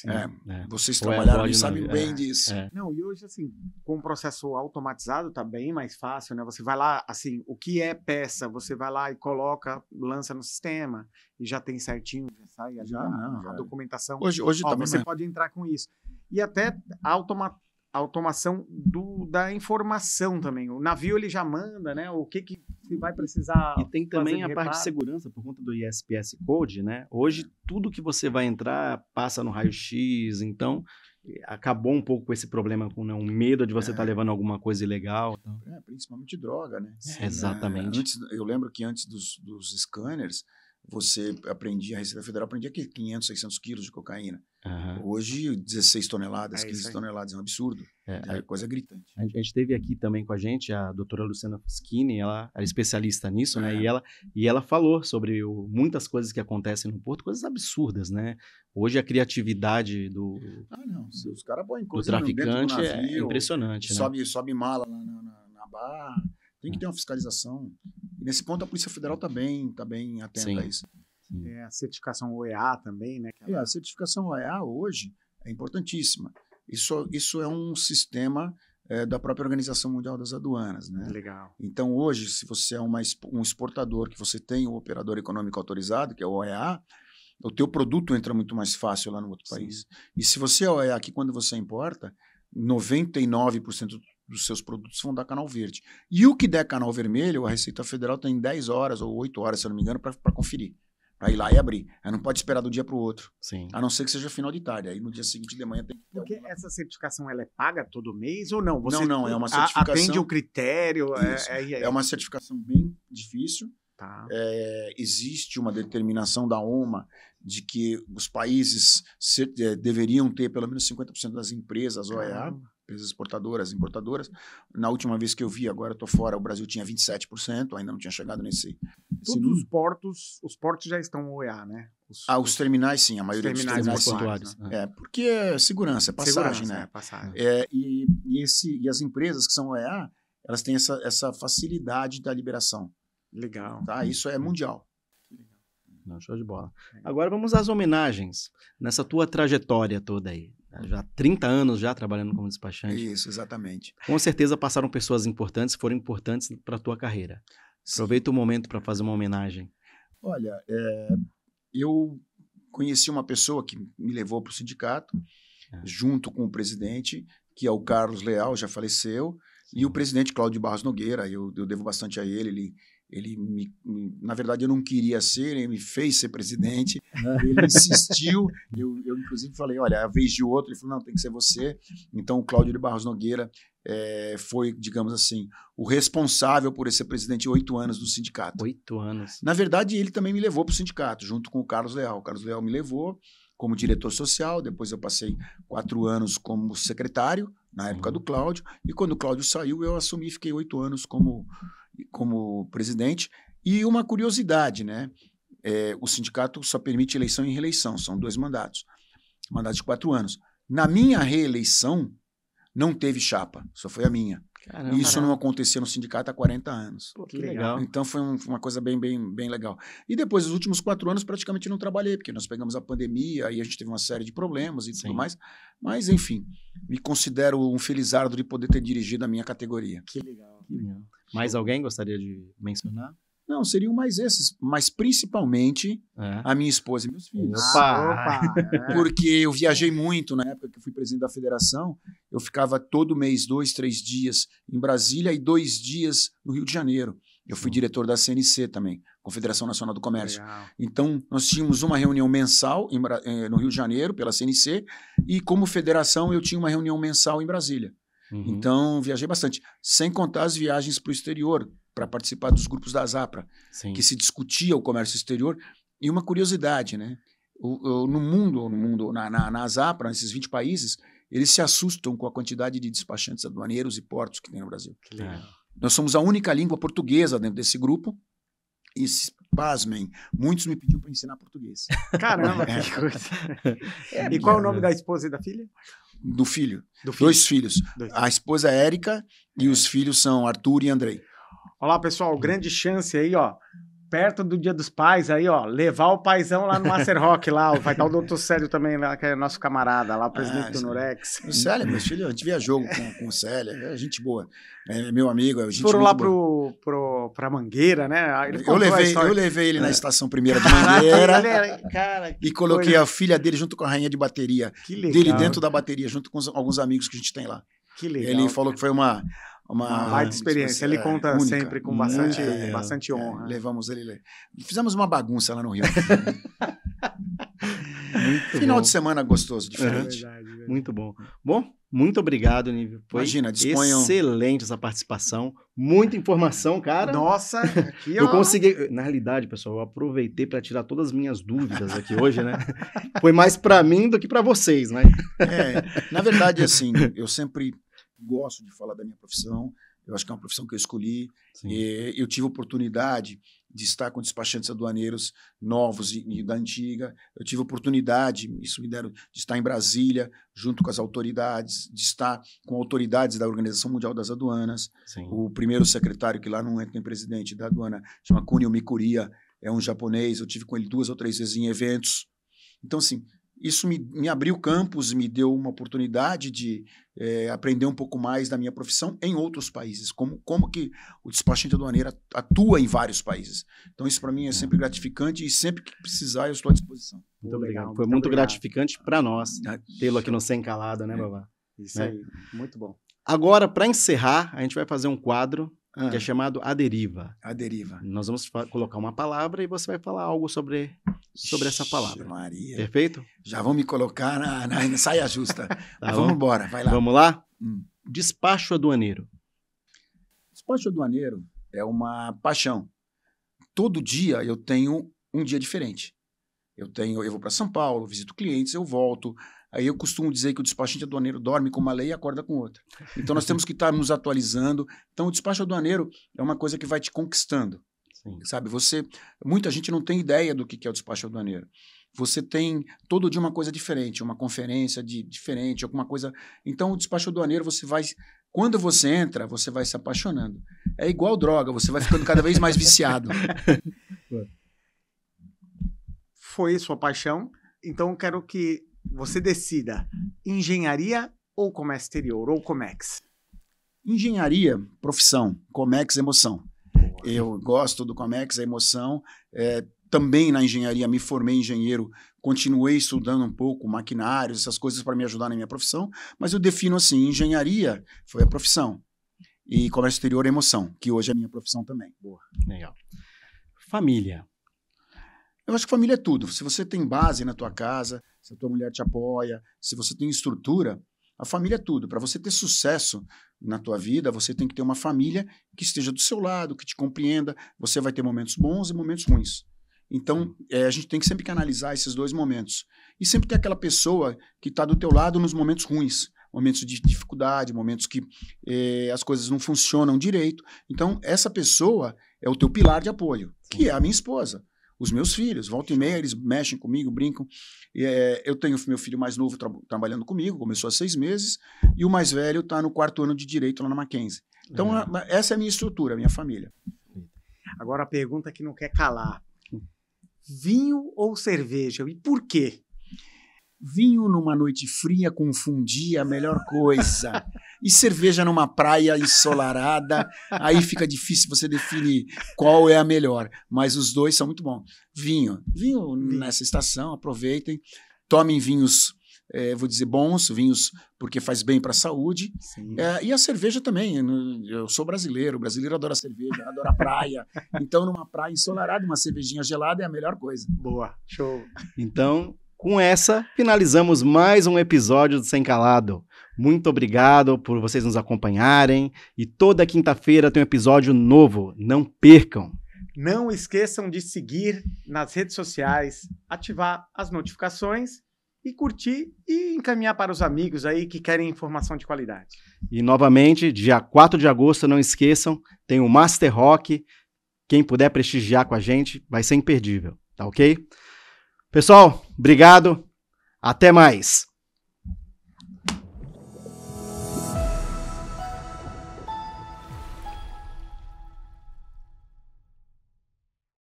Vocês trabalharam e sabem bem disso. Não, e hoje, assim, com o processo automatizado, tá bem mais fácil, né? Você vai lá, assim, o que é peça, você vai lá e coloca, lança no sistema, e já tem certinho, já sai a documentação. Hoje também você pode entrar com isso. E até a automação da informação também. O navio, ele já manda, né? O que vai precisar. E tem também a parte de segurança, por conta do ISPS Code, né? Hoje, tudo que você vai entrar passa no raio-x, então acabou um pouco com esse problema, com o medo de você estar levando alguma coisa ilegal. Então. Principalmente droga, né? Exatamente. Eu lembro que antes dos scanners, você aprendia, a Receita Federal aprendia que 500, 600 quilos de cocaína. Hoje, 16 toneladas, 15 toneladas, é um absurdo. É coisa gritante. A gente teve aqui também com a gente a doutora Luciana Fuschini, ela é especialista nisso, né? E ela falou sobre muitas coisas que acontecem no porto, coisas absurdas, né? Hoje a criatividade os caras põem do coisa traficante dentro do navio, é impressionante, né? Sobe mala na barra. Tem que ter uma fiscalização. E nesse ponto a Polícia Federal está bem atenta a isso. A certificação OEA também, né? A certificação OEA hoje é importantíssima. Isso é um sistema da própria Organização Mundial das Aduanas, né? Legal. Então hoje, se você é um exportador, que você tem o operador econômico autorizado, que é o OEA, o teu produto entra muito mais fácil lá no outro país. E se você é OEA aqui, quando você importa, 99% dos seus produtos vão dar canal verde. E o que der canal vermelho, a Receita Federal tem 10 horas ou 8 horas, se eu não me engano, para conferir. Para ir lá e abrir. Aí não pode esperar do dia para o outro. Sim. A não ser que seja final de tarde. Aí no dia seguinte de manhã tem que ter. Porque essa certificação ela é paga todo mês ou não? Você não, é uma certificação. Atende o critério. É uma certificação bem difícil. Tá. Existe uma determinação da OMA de que os países deveriam ter pelo menos 50% das empresas OEA, empresas exportadoras, importadoras. Na última vez que eu vi, agora eu estou fora, o Brasil tinha 27%, ainda não tinha chegado nesse... Todos os portos já estão OEA, né? Os terminais, sim, a maioria dos terminais portuários. Porque é segurança, é passagem, né? Passagem. E as empresas que são OEA, elas têm essa facilidade da liberação. Legal. Tá? Isso é mundial. Não, show de bola. Agora vamos às homenagens. Nessa tua trajetória toda aí. Já 30 anos já trabalhando como despachante. Isso, exatamente. Com certeza passaram pessoas importantes, foram importantes para a tua carreira. Sim. Aproveita o momento para fazer uma homenagem. Olha, eu conheci uma pessoa que me levou para o sindicato, junto com o presidente, que é o Carlos Leal, já faleceu, E o presidente Cláudio de Barros Nogueira, eu devo bastante a ele. Na verdade, eu não queria ser, ele me fez ser presidente, ele insistiu, eu inclusive falei, olha, a vez de outro, ele falou, não, tem que ser você. Então o Cláudio de Barros Nogueira foi, digamos assim, o responsável por ser presidente 8 anos do sindicato. 8 anos. Na verdade, ele também me levou para o sindicato, junto com o Carlos Leal. O Carlos Leal me levou como diretor social, depois eu passei 4 anos como secretário, na época do Cláudio, e quando o Cláudio saiu, eu assumi, fiquei 8 anos como presidente. E uma curiosidade, né? O sindicato só permite eleição e reeleição, são 2 mandatos de 4 anos. Na minha reeleição, não teve chapa, só foi a minha. Caramba, e isso não acontecia no sindicato há 40 anos. Pô, que legal. Então foi uma coisa bem legal. E depois, os últimos 4 anos, praticamente não trabalhei, porque nós pegamos a pandemia, aí a gente teve uma série de problemas e tudo mais. Mas, enfim, me considero um felizardo de poder ter dirigido a minha categoria. Que legal. Mais alguém gostaria de mencionar? Não, seriam mais esses, mas principalmente a minha esposa e meus filhos. Opa! Porque eu viajei muito na época que eu fui presidente da federação, eu ficava todo mês 2, 3 dias em Brasília e 2 dias no Rio de Janeiro. Eu fui diretor da CNC também, Confederação Nacional do Comércio. Legal. Então, nós tínhamos uma reunião mensal no Rio de Janeiro, pela CNC, e como federação eu tinha uma reunião mensal em Brasília. Então, viajei bastante. Sem contar as viagens para o exterior, para participar dos grupos da Zapra, que se discutia o comércio exterior. E uma curiosidade, né? No mundo, na Zapra, nesses 20 países, eles se assustam com a quantidade de despachantes aduaneiros e portos que tem no Brasil. Que legal. Nós somos a única língua portuguesa dentro desse grupo. E, pasmem, muitos me pediam para ensinar português. Caramba, que coisa. E qual é o nome da esposa e da filha? Do filho. 2 filhos. A esposa é Érica e os filhos são Arthur e Andrei. Olá, pessoal, grande chance aí, ó. Perto do Dia dos Pais aí, ó, levar o paizão lá no Master Rock lá, vai estar o doutor Célio também lá, que é nosso camarada lá, o presidente do Nurex. O Célio, meus filhos, a gente viajou com o Célio, é gente boa, meu amigo, é gente foram lá boa. pra Mangueira, né? Ele eu levei ele na estação primeira de Mangueira cara, e coloquei a filha dele junto com a rainha de bateria dele dentro da bateria, junto com alguns amigos que a gente tem lá. Que legal. Ele falou que foi uma baita experiência. Ele conta única, sempre com bastante honra. Levamos ele. Fizemos uma bagunça lá no Rio. Final de semana gostoso, diferente. Verdade. Muito bom. Bom, muito obrigado, Nível. Foi excelente essa participação. Muita informação, cara. Nossa, aqui eu consegui. Na realidade, pessoal, eu aproveitei para tirar todas as minhas dúvidas aqui hoje, né? Foi mais para mim do que para vocês, né? Na verdade, assim, eu sempre gosto de falar da minha profissão. Eu acho que é uma profissão que eu escolhi. Eu tive oportunidade de estar com despachantes aduaneiros novos e da antiga. Eu tive oportunidade, isso me deram, de estar em Brasília, junto com as autoridades, de estar com autoridades da Organização Mundial das Aduanas. O primeiro secretário, que lá não é nem presidente da aduana, chama Kunio Mikuria, é um japonês. Eu tive com ele 2 ou 3 vezes em eventos. Então, assim, isso me abriu campos, me deu uma oportunidade de aprender um pouco mais da minha profissão em outros países, como que o despachante aduaneiro atua em vários países. Então isso para mim é sempre gratificante e sempre que precisar eu estou à disposição. Muito obrigado. Foi muito gratificante para nós tê-lo aqui no Sem Calada, né, Vavá? Isso aí, muito bom. Agora, para encerrar, a gente vai fazer um quadro que é chamado A Deriva. A Deriva. Nós vamos colocar uma palavra e você vai falar algo sobre essa palavra. Maria. Perfeito? Já vão me colocar na saia justa. Vamos embora, vai lá. Vamos lá? Despacho aduaneiro. Despacho aduaneiro é uma paixão. Todo dia eu tenho um dia diferente. Eu vou para São Paulo, visito clientes, eu volto. Aí eu costumo dizer que o despachante aduaneiro dorme com uma lei e acorda com outra. Então nós temos que estar nos atualizando. Então o despacho aduaneiro é uma coisa que vai te conquistando. Sabe, muita gente não tem ideia do que é o despacho aduaneiro. Você tem todo dia uma coisa diferente, uma conferência diferente, alguma coisa. Então o despacho aduaneiro quando você entra, você vai se apaixonando. É igual droga, você vai ficando cada vez mais viciado. Foi sua paixão, então eu quero que você decida engenharia ou comércio exterior, ou Comex. Engenharia, profissão. Comex, emoção. Eu gosto do Comex, a emoção. Também na engenharia, me formei engenheiro, continuei estudando um pouco maquinários, essas coisas para me ajudar na minha profissão, mas eu defino assim, engenharia foi a profissão. e comércio exterior é emoção, que hoje é a minha profissão também. Boa, legal. Família. Eu acho que família é tudo. Se você tem base na tua casa, se a tua mulher te apoia, se você tem estrutura, a família é tudo. Para você ter sucesso na tua vida, você tem que ter uma família que esteja do seu lado, que te compreenda. Você vai ter momentos bons e momentos ruins. Então, a gente tem que sempre analisar esses dois momentos. E sempre ter aquela pessoa que está do teu lado nos momentos ruins, momentos de dificuldade, momentos que as coisas não funcionam direito. Então, essa pessoa é o teu pilar de apoio, que é a minha esposa. Os meus filhos, volta e meia, eles mexem comigo, brincam. Eu tenho meu filho mais novo trabalhando comigo, começou há 6 meses, e o mais velho está no 4º ano de Direito lá na Mackenzie. Então, essa é a minha estrutura, a minha família. Agora a pergunta que não quer calar. Vinho ou cerveja? E por quê? Vinho numa noite fria com fundi é a melhor coisa. E cerveja numa praia ensolarada, aí fica difícil você definir qual é a melhor. Mas os dois são muito bons. Vinho nessa estação, aproveitem. Tomem vinhos, vou dizer bons, vinhos porque faz bem para a saúde. E a cerveja também. Eu sou brasileiro, o brasileiro adora cerveja, adora praia. Então numa praia ensolarada, uma cervejinha gelada é a melhor coisa. Boa, show. Então, com essa, finalizamos mais um episódio do Sem Calado. Muito obrigado por vocês nos acompanharem. E toda quinta-feira tem um episódio novo. Não percam! Não esqueçam de seguir nas redes sociais, ativar as notificações e curtir e encaminhar para os amigos aí que querem informação de qualidade. E, novamente, dia 4 de agosto, não esqueçam, tem o Master Rock. Quem puder prestigiar com a gente, vai ser imperdível. Tá ok? Pessoal, obrigado. Até mais.